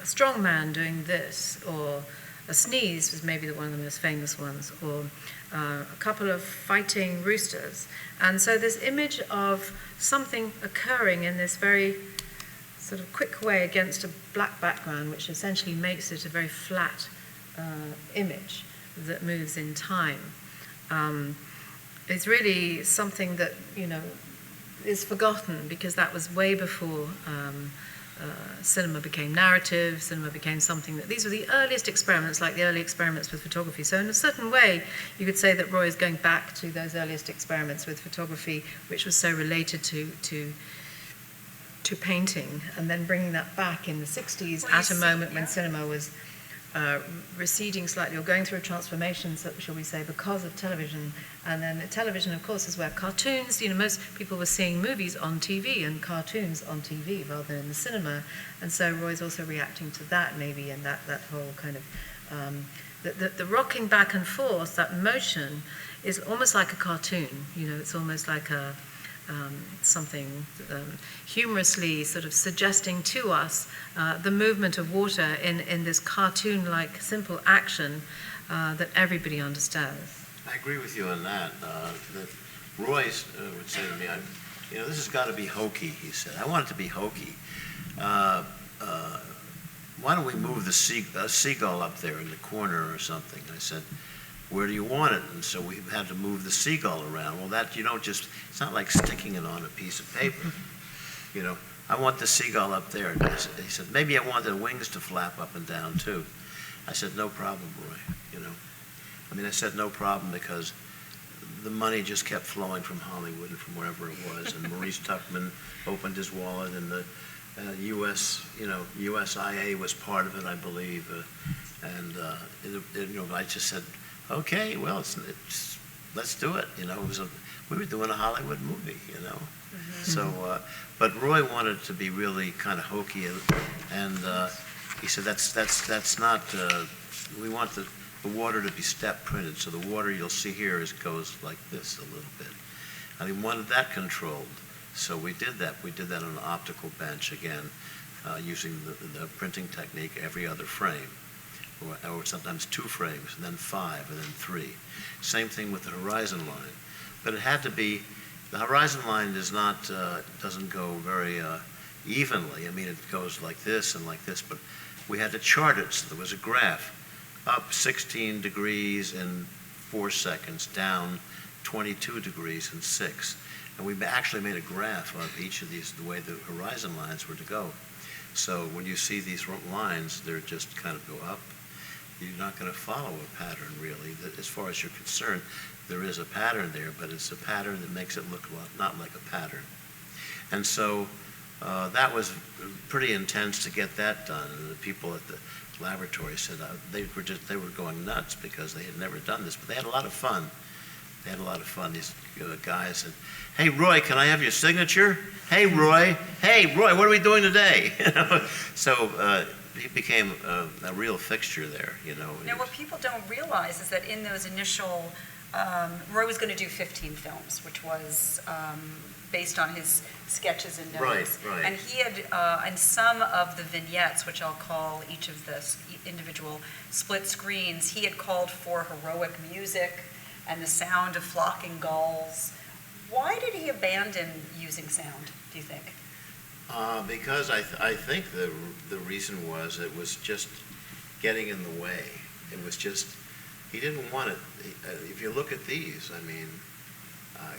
strong man doing this, or a sneeze was maybe one of the most famous ones, or a couple of fighting roosters. And so this image of something occurring in this very sort of quick way against a black background, which essentially makes it a very flat image that moves in time, is really something that, is forgotten, because that was way before cinema became narrative, cinema became something that, these were the earliest experiments, like the early experiments with photography. So in a certain way, you could say that Roy is going back to those earliest experiments with photography, which was so related to painting, and then bringing that back in the 60s at a moment when cinema was receding slightly, or going through a transformation, shall we say, because of television. And then television, of course, is where cartoons, most people were seeing movies on TV and cartoons on TV rather than in the cinema. And so Roy's also reacting to that, maybe, and that whole kind of, the rocking back and forth, that motion is almost like a cartoon. It's almost like something humorously sort of suggesting to us the movement of water in this cartoon-like simple action that everybody understands. I agree with you on that. That Roy would say to me, this has got to be hokey, he said. I want it to be hokey. Why don't we move the seagull up there in the corner or something? I said, where do you want it? And so we had to move the seagull around. Well, that you don't just, it's not like sticking it on a piece of paper. I want the seagull up there. And he said, maybe I want the wings to flap up and down too. I said, no problem, Roy. I said no problem, because the money just kept flowing from Hollywood and from wherever it was. And Maurice Tuckman opened his wallet, and the USIA was part of it, I believe. I just said, okay, well, let's do it. We were doing a Hollywood movie, Mm-hmm. So, but Roy wanted it to be really kind of hokey, and he said that's not. We want the water to be step printed, so the water you'll see here goes like this a little bit, and he wanted that controlled. So we did that. We did that on an optical bench again, using the printing technique every other frame. Or sometimes 2 frames, and then 5, and then 3. Same thing with the horizon line. But it had to be, the horizon line doesn't go very evenly. It goes like this and like this, but we had to chart it, so there was a graph. Up 16 degrees in 4 seconds, down 22 degrees in 6. And we actually made a graph of each of these, the way the horizon lines were to go. So when you see these lines, they're just kind of go up. You're not going to follow a pattern, really. As far as you're concerned, there is a pattern there, but it's a pattern that makes it look not like a pattern. And so that was pretty intense to get that done. And the people at the laboratory said they were going nuts because they had never done this, but they had a lot of fun. These guys said, "Hey, Roy, can I have your signature? Hey, Roy, what are we doing today?" So he became a real fixture there, you know. Now, what people don't realize is that in those initial, Roy was going to do 15 films, which was based on his sketches and notes. Right. And he had, and some of the vignettes, which I'll call each of the individual split screens, he had called for heroic music and the sound of flocking gulls. Why did he abandon using sound, do you think? Because I think the reason was it was just getting in the way. It was just, he didn't want it. If you look at these, I mean,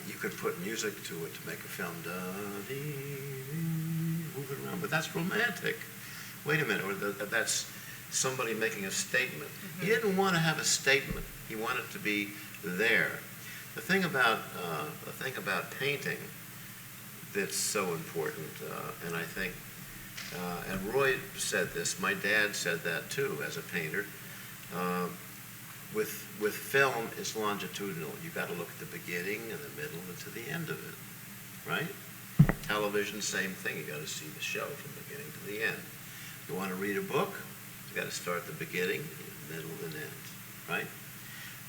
you could put music to it to make a film, moving around, but that's romantic. Wait a minute, or that's somebody making a statement. He didn't want to have a statement. He wanted to be there. The thing about painting that's so important, and I think, and Roy said this, my dad said that too as a painter, with film, it's longitudinal. You got to look at the beginning and the middle and to the end of it, right? Television, same thing. You got to see the show from the beginning to the end. You want to read a book, you got to start at the beginning, middle, and end, right?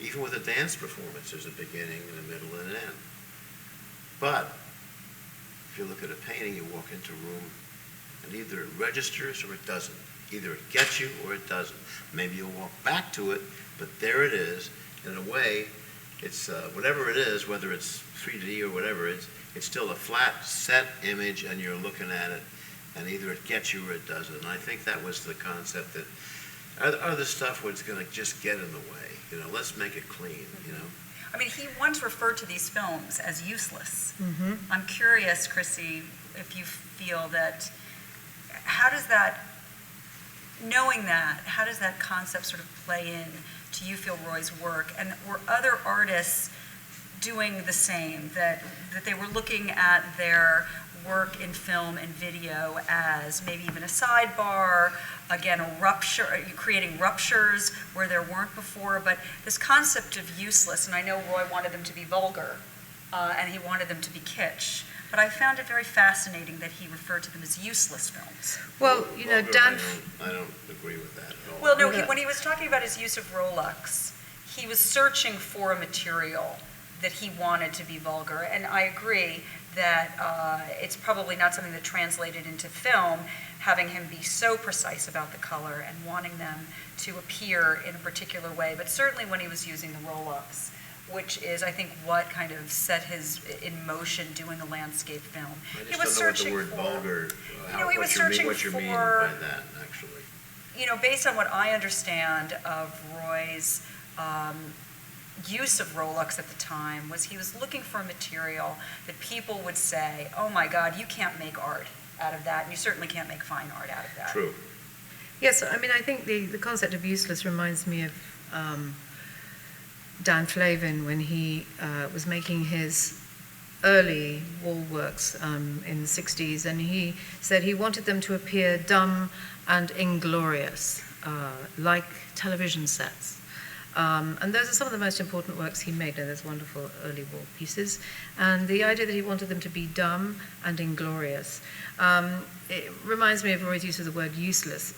Even with a dance performance, there's a beginning and a middle and an end. But if you look at a painting, you walk into a room, and either it registers or it doesn't. Either it gets you or it doesn't. Maybe you'll walk back to it, but there it is. In a way, it's whatever it is, whether it's 3D or whatever, it's still a flat, set image, and you're looking at it, and either it gets you or it doesn't. And I think that was the concept that other stuff was going to just get in the way. You know, let's make it clean, you know. I mean, he once referred to these films as useless. Mm-hmm. I'm curious, Chrissie, if you feel that, how does that, knowing that, how does that concept sort of play in to you feel Roy's work? And were other artists doing the same, that they were looking at their work in film and video as maybe even a sidebar, again, a rupture, creating ruptures where there weren't before, but this concept of useless, and I know Roy wanted them to be vulgar, and he wanted them to be kitsch, but I found it very fascinating that he referred to them as useless films. Well, you know, Dan... I don't agree with that at all. Well, no, when he was talking about his use of Rolex, he was searching for a material that he wanted to be vulgar, and I agree that it's probably not something that translated into film, having him be so precise about the color and wanting them to appear in a particular way. But certainly when he was using the roll-ups, which is, I think, what kind of set his in motion doing a landscape film. I just don't know what the word vulgar, what you mean by that, actually. You know, based on what I understand of Roy's use of Rolex at the time, was he was looking for a material that people would say, oh my God, you can't make art out of that, and you certainly can't make fine art out of that. True. Yes, I mean, I think the concept of useless reminds me of Dan Flavin when he was making his early wall works in the 60s, and he said he wanted them to appear dumb and inglorious, like television sets. And those are some of the most important works he made, and there's wonderful early wall pieces. And the idea that he wanted them to be dumb and inglorious, it reminds me of Roy's use of the word useless,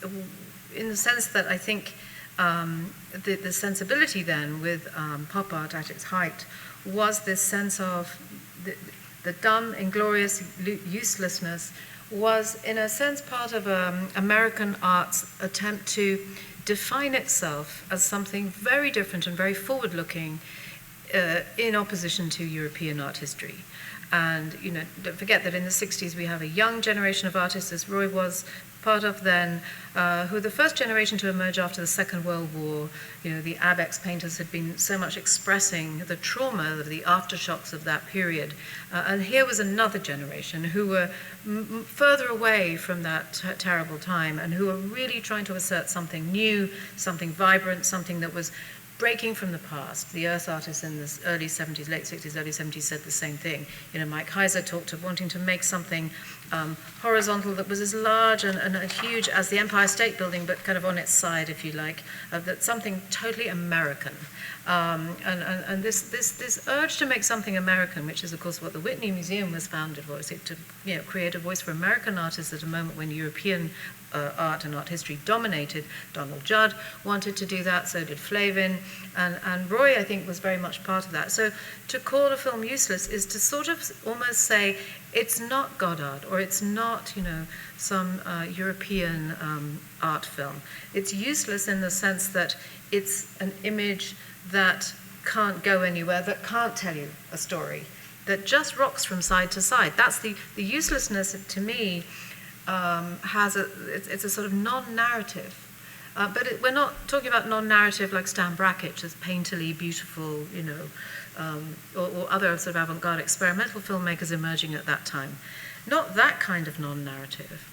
in the sense that I think the sensibility then with pop art at its height was this sense of the dumb, inglorious uselessness was, in a sense, part of American art's attempt to define itself as something very different and very forward-looking in opposition to European art history. And, you know, don't forget that in the 60s we have a young generation of artists, as Roy was part of then, who were the first generation to emerge after the Second World War. You know, the Abex painters had been so much expressing the trauma of the aftershocks of that period. And here was another generation who were further away from that terrible time and who were really trying to assert something new, something vibrant, something that was breaking from the past. The Earth artists in the early 70s, late 60s, early 70s said the same thing. You know, Mike Heiser talked of wanting to make something horizontal that was as large and huge as the Empire State Building, but kind of on its side, if you like. That's something totally American. And this urge to make something American, which is of course what the Whitney Museum was founded for, is to create a voice for American artists at a moment when European art and art history dominated. Donald Judd wanted to do that, so did Flavin, and Roy, I think, was very much part of that. So to call a film useless is to sort of almost say it's not Godard, or it's not, some European art film. It's useless in the sense that it's an image that can't go anywhere, that can't tell you a story, that just rocks from side to side. That's the uselessness, to me, it's a sort of non-narrative. But we're not talking about non-narrative like Stan Brakhage, as painterly beautiful, or other sort of avant-garde experimental filmmakers emerging at that time. Not that kind of non-narrative.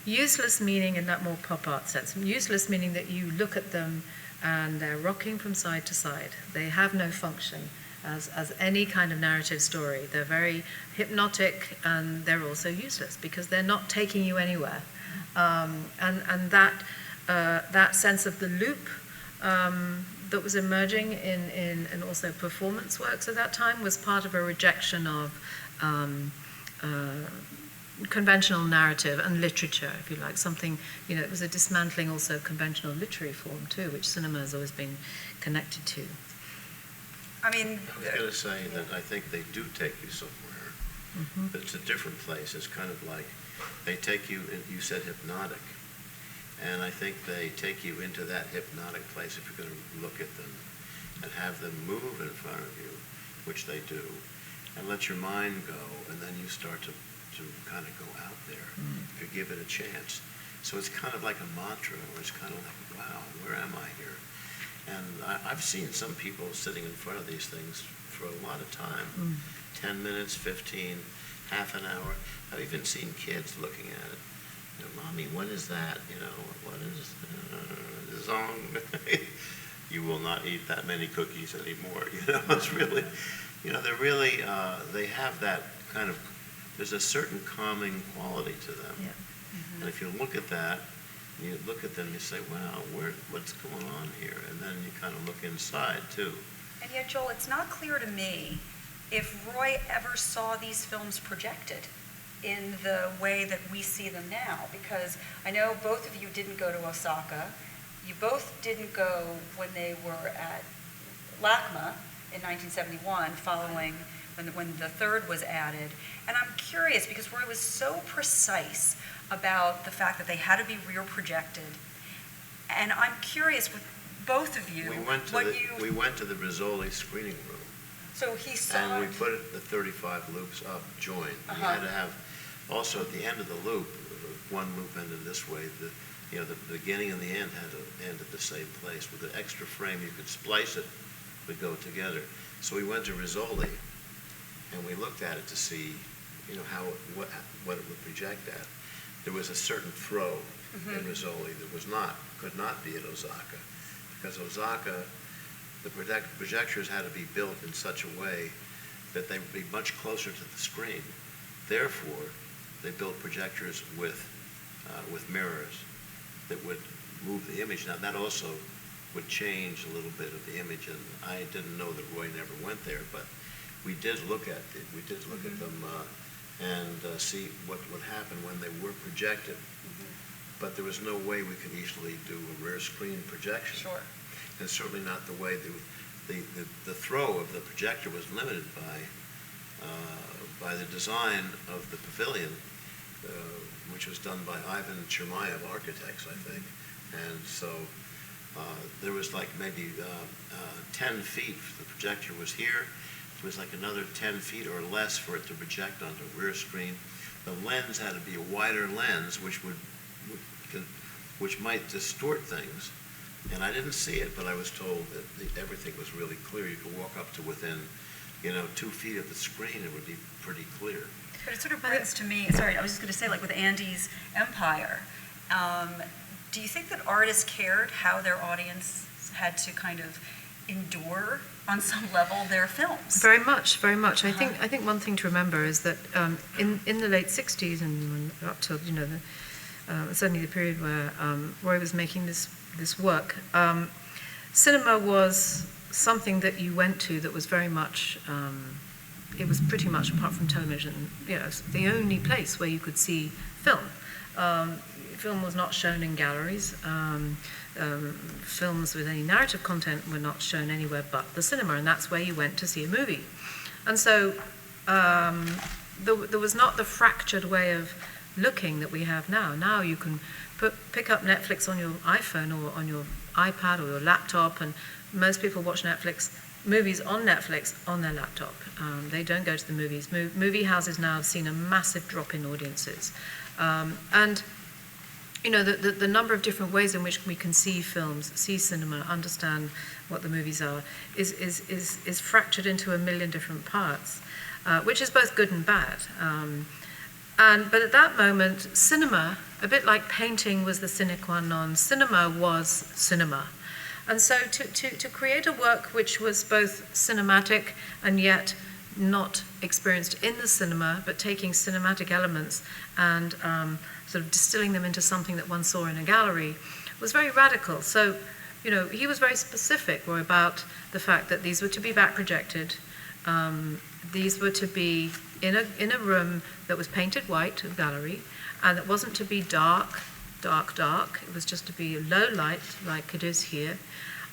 Useless meaning in that more pop art sense. Useless meaning that you look at them and they're rocking from side to side. They have no function as any kind of narrative story. They're very hypnotic, and they're also useless because they're not taking you anywhere. And that sense of the loop that was emerging in also performance works at that time was part of a rejection of conventional narrative and literature, if you like, something, it was a dismantling also of conventional literary form too, which cinema has always been connected to. I mean, I was going to say that I think they do take you somewhere, but it's a different place. It's kind of like they take you, you said hypnotic, and I think they take you into that hypnotic place if you're going to look at them and have them move in front of you, which they do, and let your mind go, and then you start to kind of go out there if you give it a chance. So it's kind of like a mantra, or it's kind of like, wow, where am I here? And I've seen some people sitting in front of these things for a lot of time, 10 minutes, 15, half an hour. I've even seen kids looking at it. Mommy, what is that? What is the song? You will not eat that many cookies anymore. It's really, they're really, they have that kind of, there's a certain calming quality to them. Yeah. And if you look at that, you look at them, you say, wow, what's going on here? And then you kind of look inside, too. and yet, Joel, it's not clear to me if Roy ever saw these films projected in the way that we see them now, because I know both of you didn't go to Osaka. You both didn't go when they were at LACMA in 1971, following when the third was added. And I'm curious, because Roy was so precise about the fact that they had to be rear projected. And I'm curious with both of you, We went to the Rizzoli screening room, So he saw and we it. put the 35 loops up, joined. We Uh-huh. had to have, also at the end of the loop, one loop ended this way, the beginning and the end had to end at the same place. With an extra frame, you could splice it, would go together. So we went to Rizzoli, and we looked at it to see, what it would project at. There was a certain throw in Rizzoli that could not be at Osaka, because Osaka, the projectors had to be built in such a way that they would be much closer to the screen. Therefore, they built projectors with mirrors that would move the image. Now, that also would change a little bit of the image, and I didn't know that Roy never went there, but we did look at it. We did look at them and see what would happen when they were projected. But there was no way we could easily do a rear screen projection. Sure. And certainly not the way the throw of the projector was limited by the design of the pavilion, which was done by Ivan Chermayev Architects, I think. And so there was like maybe 10 feet. The projector was here. It was like another 10 feet or less for it to project onto a rear screen. The lens had to be a wider lens, which might distort things. And I didn't see it, but I was told that everything was really clear. You could walk up to within, 2 feet of the screen, it would be pretty clear. But it sort of brings to me, sorry, I was just going to say, like with Andy's Empire, do you think that artists cared how their audience had to kind of endure on some level, their films. Very much, very much. I think one thing to remember is that in the late 60s and up till, certainly the period where Roy was making this work, cinema was something that you went to that was very much, it was pretty much, apart from television, the only place where you could see film. Film was not shown in galleries. Films with any narrative content were not shown anywhere but the cinema, and that's where you went to see a movie. And so there was not the fractured way of looking that we have now. Now you can pick up Netflix on your iPhone or on your iPad or your laptop, and most people watch movies on Netflix on their laptop. They don't go to the movies. Movie houses now have seen a massive drop in audiences. And the number of different ways in which we can see films, see cinema, understand what the movies are, is fractured into a million different parts, which is both good and bad. But at that moment, cinema, a bit like painting was the sine qua non, cinema was cinema. And so to create a work which was both cinematic and yet not experienced in the cinema, but taking cinematic elements and sort of distilling them into something that one saw in a gallery, was very radical. So, he was very specific, Roy, about the fact that these were to be back projected. These were to be in a room that was painted white, a gallery, and it wasn't to be dark. It was just to be low light, like it is here.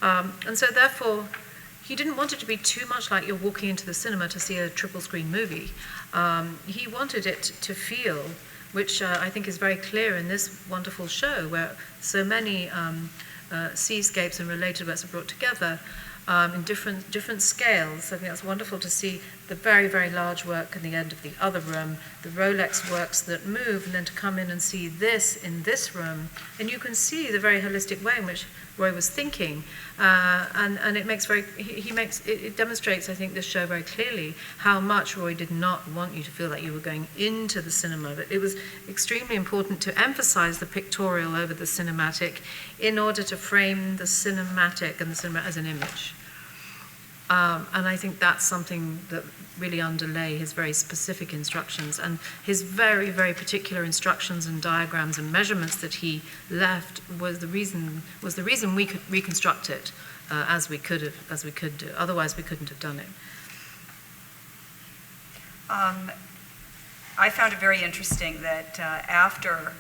And so therefore, he didn't want it to be too much like you're walking into the cinema to see a triple screen movie. He wanted it to feel, which I think is very clear in this wonderful show, where so many seascapes and related works are brought together in different scales. I think that's wonderful to see the very, very large work in the end of the other room, the Rolex works that move, and then to come in and see this in this room. And you can see the very holistic way in which Roy was thinking, and it demonstrates, I think, this show very clearly how much Roy did not want you to feel that you were going into the cinema, but it was extremely important to emphasize the pictorial over the cinematic in order to frame the cinematic and the cinema as an image. And I think that's something that really underlay his very specific instructions, and his very, very particular instructions and diagrams and measurements that he left was the reason we could reconstruct it as we could do. Otherwise, we couldn't have done it. I found it very interesting that after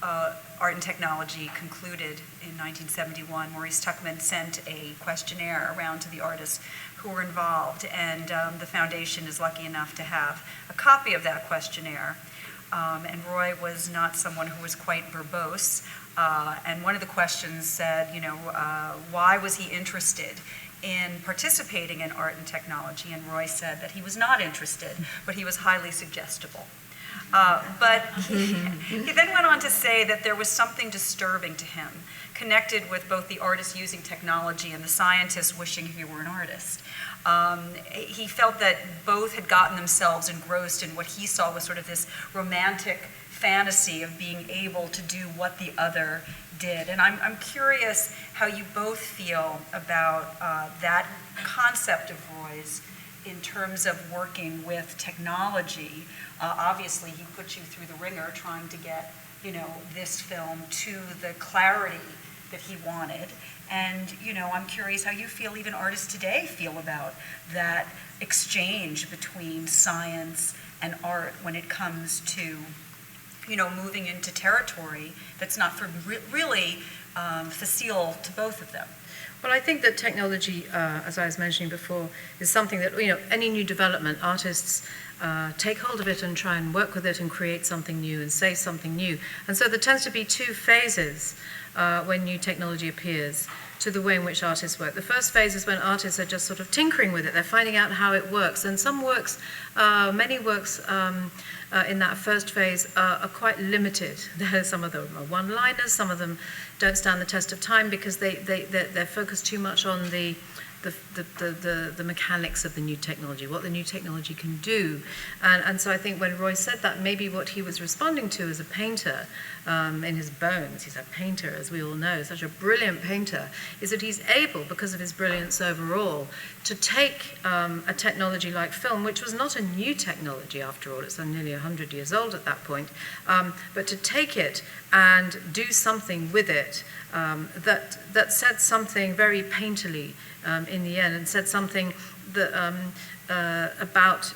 Art and Technology concluded in 1971, Maurice Tuckman sent a questionnaire around to the artists who were involved, and the foundation is lucky enough to have a copy of that questionnaire. And Roy was not someone who was quite verbose, and one of the questions said, why was he interested in participating in art and technology? And Roy said that he was not interested, but he was highly suggestible. But he then went on to say that there was something disturbing to him, connected with both the artists using technology and the scientists wishing he were an artist. He felt that both had gotten themselves engrossed in what he saw was sort of this romantic fantasy of being able to do what the other did. And I'm curious how you both feel about that concept of Roy's in terms of working with technology. Obviously, he put you through the ringer trying to get, this film to the clarity that he wanted. And, I'm curious how you feel, even artists today feel about that exchange between science and art when it comes to, moving into territory that's not really facile to both of them. Well, I think that technology, as I was mentioning before, is something that, any new development, artists take hold of it and try and work with it and create something new and say something new. And so there tends to be two phases when new technology appears to the way in which artists work. The first phase is when artists are just sort of tinkering with it. They're finding out how it works. And some works, many works in that first phase are quite limited. Some of them are one-liners, some of them don't stand the test of time because they're focused too much on the the mechanics of the new technology, what the new technology can do. And so I think when Roy said that, maybe what he was responding to as a painter, in his bones, he's a painter, as we all know, such a brilliant painter, is that he's able, because of his brilliance overall, to take a technology like film, which was not a new technology after all, it's nearly 100 years old at that point, but to take it and do something with it that said something very painterly in the end, and said something that, about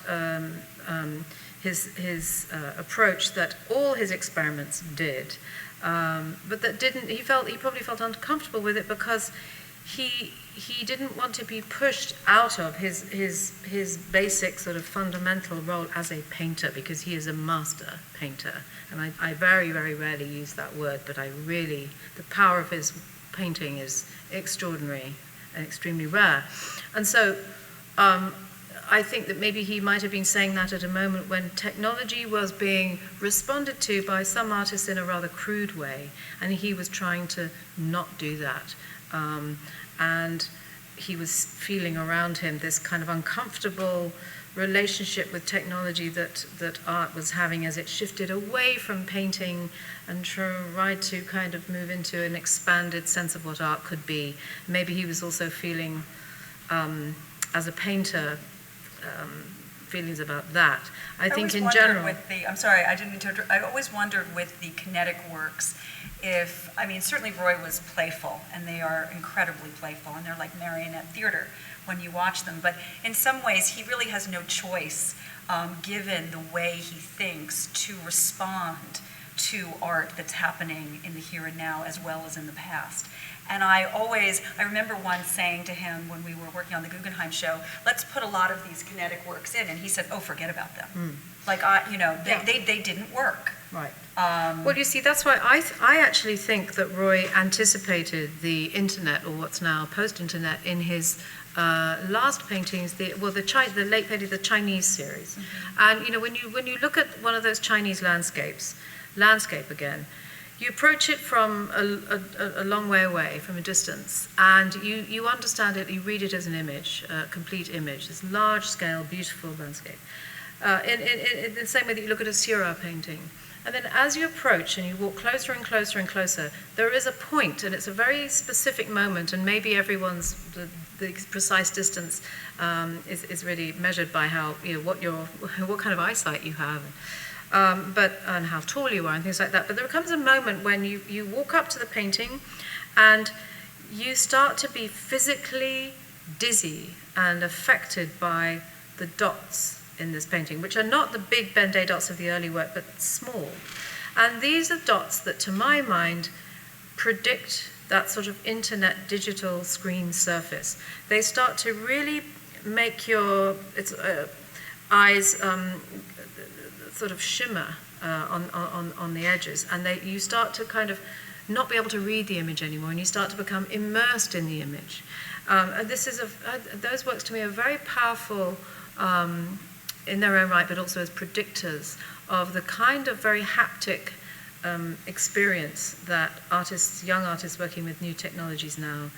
his approach that all his experiments did, but that didn't. He probably felt uncomfortable with it because he didn't want to be pushed out of his basic sort of fundamental role as a painter, because he is a master painter. And I very, very rarely use that word, but the power of his painting is extraordinary and extremely rare. And so I think that maybe he might have been saying that at a moment when technology was being responded to by some artists in a rather crude way, and he was trying to not do that. And he was feeling around him this kind of uncomfortable relationship with technology that art was having as it shifted away from painting and tried to kind of move into an expanded sense of what art could be. Maybe he was also feeling, as a painter, feelings about that. I think in general... I'm sorry, I didn't mean to interrupt. I always wondered with the kinetic works certainly Roy was playful, and they are incredibly playful, and they're like marionette theater when you watch them. But in some ways, he really has no choice, given the way he thinks, to respond to art that's happening in the here and now as well as in the past. And I remember once saying to him when we were working on the Guggenheim show, let's put a lot of these kinetic works in. And he said, oh, forget about them. They didn't work. Right. Well, you see, that's why I actually think that Roy anticipated the internet, or what's now post-internet, in his last paintings, the late painting, the Chinese series. Mm-hmm. And when you look at one of those Chinese landscape again, you approach it from a long way away, from a distance, and you understand it, you read it as an image, a complete image, this large-scale, beautiful landscape. In the same way that you look at a Seurat painting. And then as you approach and you walk closer and closer and closer, there is a point, and it's a very specific moment, and maybe everyone's, the precise distance is really measured by how, what kind of eyesight you have. And how tall you are and things like that. But there comes a moment when you walk up to the painting and you start to be physically dizzy and affected by the dots in this painting, which are not the big Ben-Day dots of the early work, but small. And these are dots that, to my mind, predict that sort of internet digital screen surface. They start to really make your eyes sort of shimmer on the edges, and you start to kind of not be able to read the image anymore, and you start to become immersed in the image. And those works to me are very powerful in their own right, but also as predictors of the kind of very haptic experience that young artists working with new technologies now,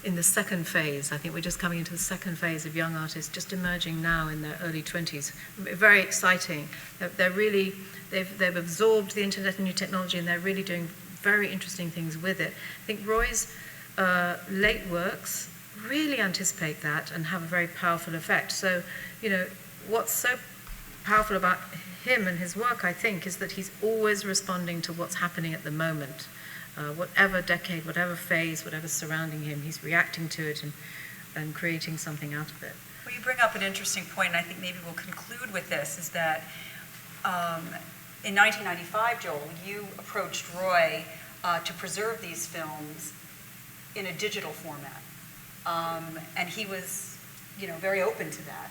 in the second phase. I think we're just coming into the second phase of young artists just emerging now in their early 20s. Very exciting. They've absorbed the internet and new technology, and they're really doing very interesting things with it. I think Roy's late works really anticipate that and have a very powerful effect. So, what's so powerful about him and his work, I think, is that he's always responding to what's happening at the moment. Whatever decade, whatever phase, whatever's surrounding him, he's reacting to it and creating something out of it. Well, you bring up an interesting point, and I think maybe we'll conclude with this, is that in 1995, Joel, you approached Roy to preserve these films in a digital format. And he was, very open to that.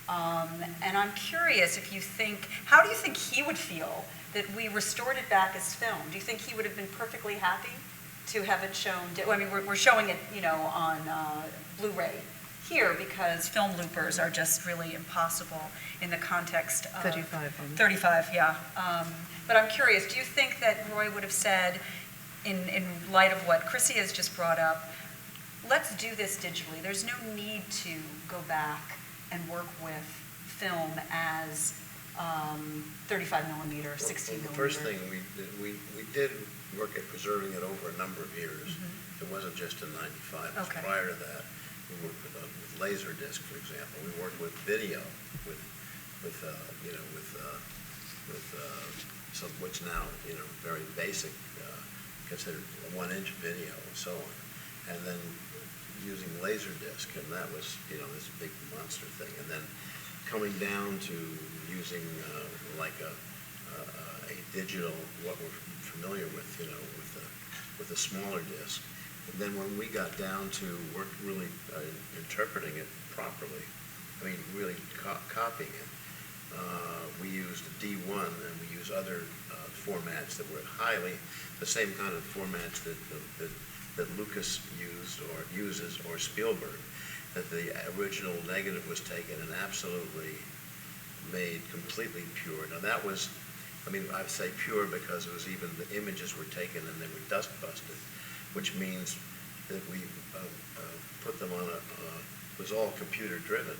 And I'm curious how do you think he would feel that we restored it back as film? Do you think he would have been perfectly happy to have it shown? I mean, we're showing it, on Blu-ray here because film loopers are just really impossible in the context of 35, yeah. But I'm curious, do you think that Roy would have said, in light of what Chrissie has just brought up, let's do this digitally. There's no need to go back and work with film as 35 millimeter, 16 millimeter. The first thing we did work at preserving it over a number of years. It wasn't just in '95. It was Okay. prior to that. We worked with Laserdisc, for example. We worked with video, with some what's now very basic, considered a 1-inch video and so on, and then using Laserdisc, and that was this big monster thing, and then coming down to using like a digital, what we're familiar with, with a smaller disc. And then when we got down to work really interpreting it properly, I mean really copying it, we used D1 and we used other formats that were the same kind of formats that Lucas used or uses, or Spielberg, that the original negative was taken and absolutely made completely pure. Now that was, I'd say pure because it was even the images were taken and they were dust busted, which means that we put them on it was all computer driven,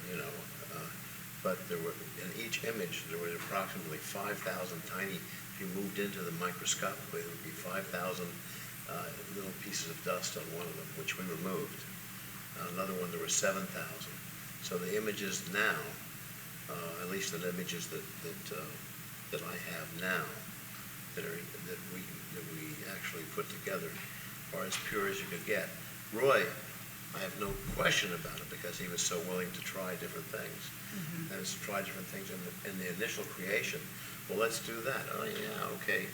but there were, in each image, there were approximately 5,000 tiny, if you moved into them microscopically, there would be 5,000 little pieces of dust on one of them, which we removed. Another one, there were 7,000. So the images now, at least the images that I have now, that we actually put together, are as pure as you could get. Roy, I have no question about it because he was so willing to try different things, and to try different things in the initial creation. Well, let's do that. Oh yeah, okay.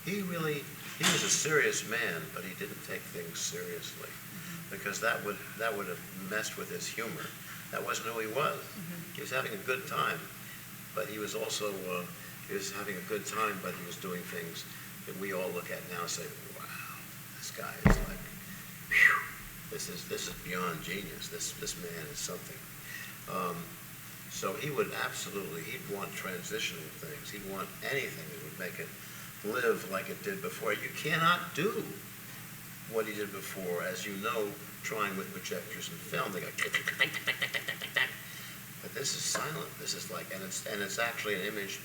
He was a serious man, but he didn't take things seriously, because that would have messed with his humor. That wasn't who he was. He was having a good time, but he was also he was having a good time, but he was doing things that we all look at now and say, "Wow, this guy is like, whew, this is beyond genius. This man is something." So he would he'd want transitional things. He'd want anything that would make it live like it did before. You cannot do what he did before, as you know, trying with projectors and film. They go, but this is silent. This is like, and it's actually an image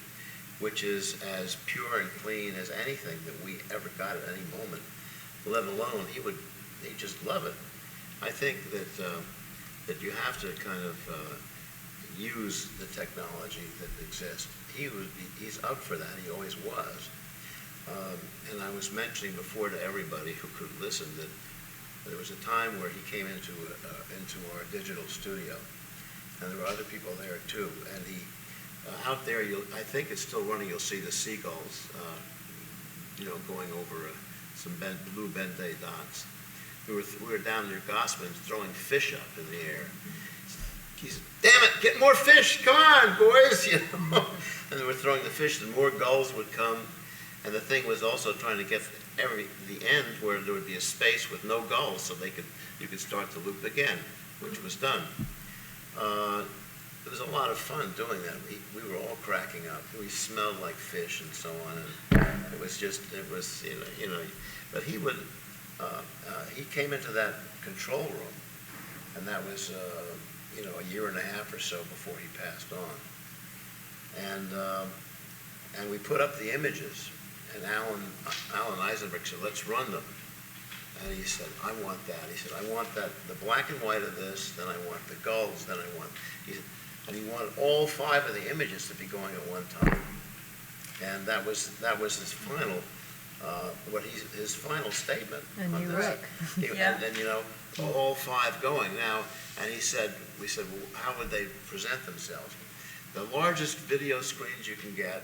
which is as pure and clean as anything that we ever got at any moment. Let alone he'd just love it. I think that you have to kind of use the technology that exists. He's up for that. He always was. And I was mentioning before to everybody who could listen that there was a time where he came into our digital studio, and there were other people there too. And he out there, I think it's still running. You'll see the seagulls, going over some blue bente dots. We were down near Gossman's throwing fish up in the air. He said, "Damn it, get more fish! Come on, boys!" And they were throwing the fish, and more gulls would come. And the thing was also trying to get the end where there would be a space with no gulls, so you could start the loop again, which was done. It was a lot of fun doing that. We were all cracking up. We smelled like fish and so on, and it was But he came into that control room, and that was a year and a half or so before he passed on, and we put up the images. And Alan Eisenberg said, "Let's run them." And he said, "I want that." He said, "I want that, the black and white of this, then I want the gulls, then I want," and he wanted all 5 of the images to be going at one time. And that was his final, his final statement. And you this. Yeah. And all 5 going now. And we said, well, how would they present themselves? The largest video screens you can get,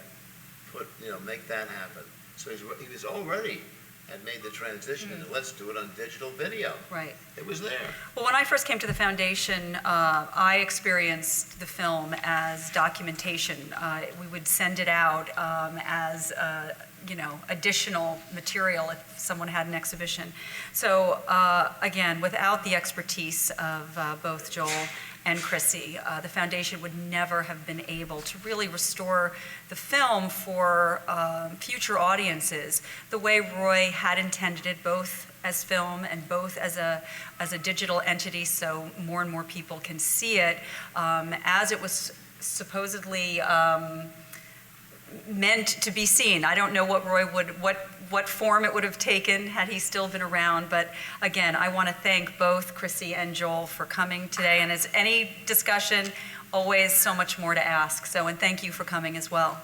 make that happen. So he was already had made the transition into let's do it on digital video. Right. It was there. Well, when I first came to the foundation, I experienced the film as documentation. We would send it out as additional material if someone had an exhibition. So again, without the expertise of both Joel and Chrissie, the foundation would never have been able to really restore the film for future audiences the way Roy had intended it, both as film and both as a digital entity, so more and more people can see it, as it was supposedly meant to be seen. I don't know what Roy what form it would have taken had he still been around, but again, I want to thank both Chrissie and Joel for coming today, and as any discussion, always so much more to ask, and thank you for coming as well.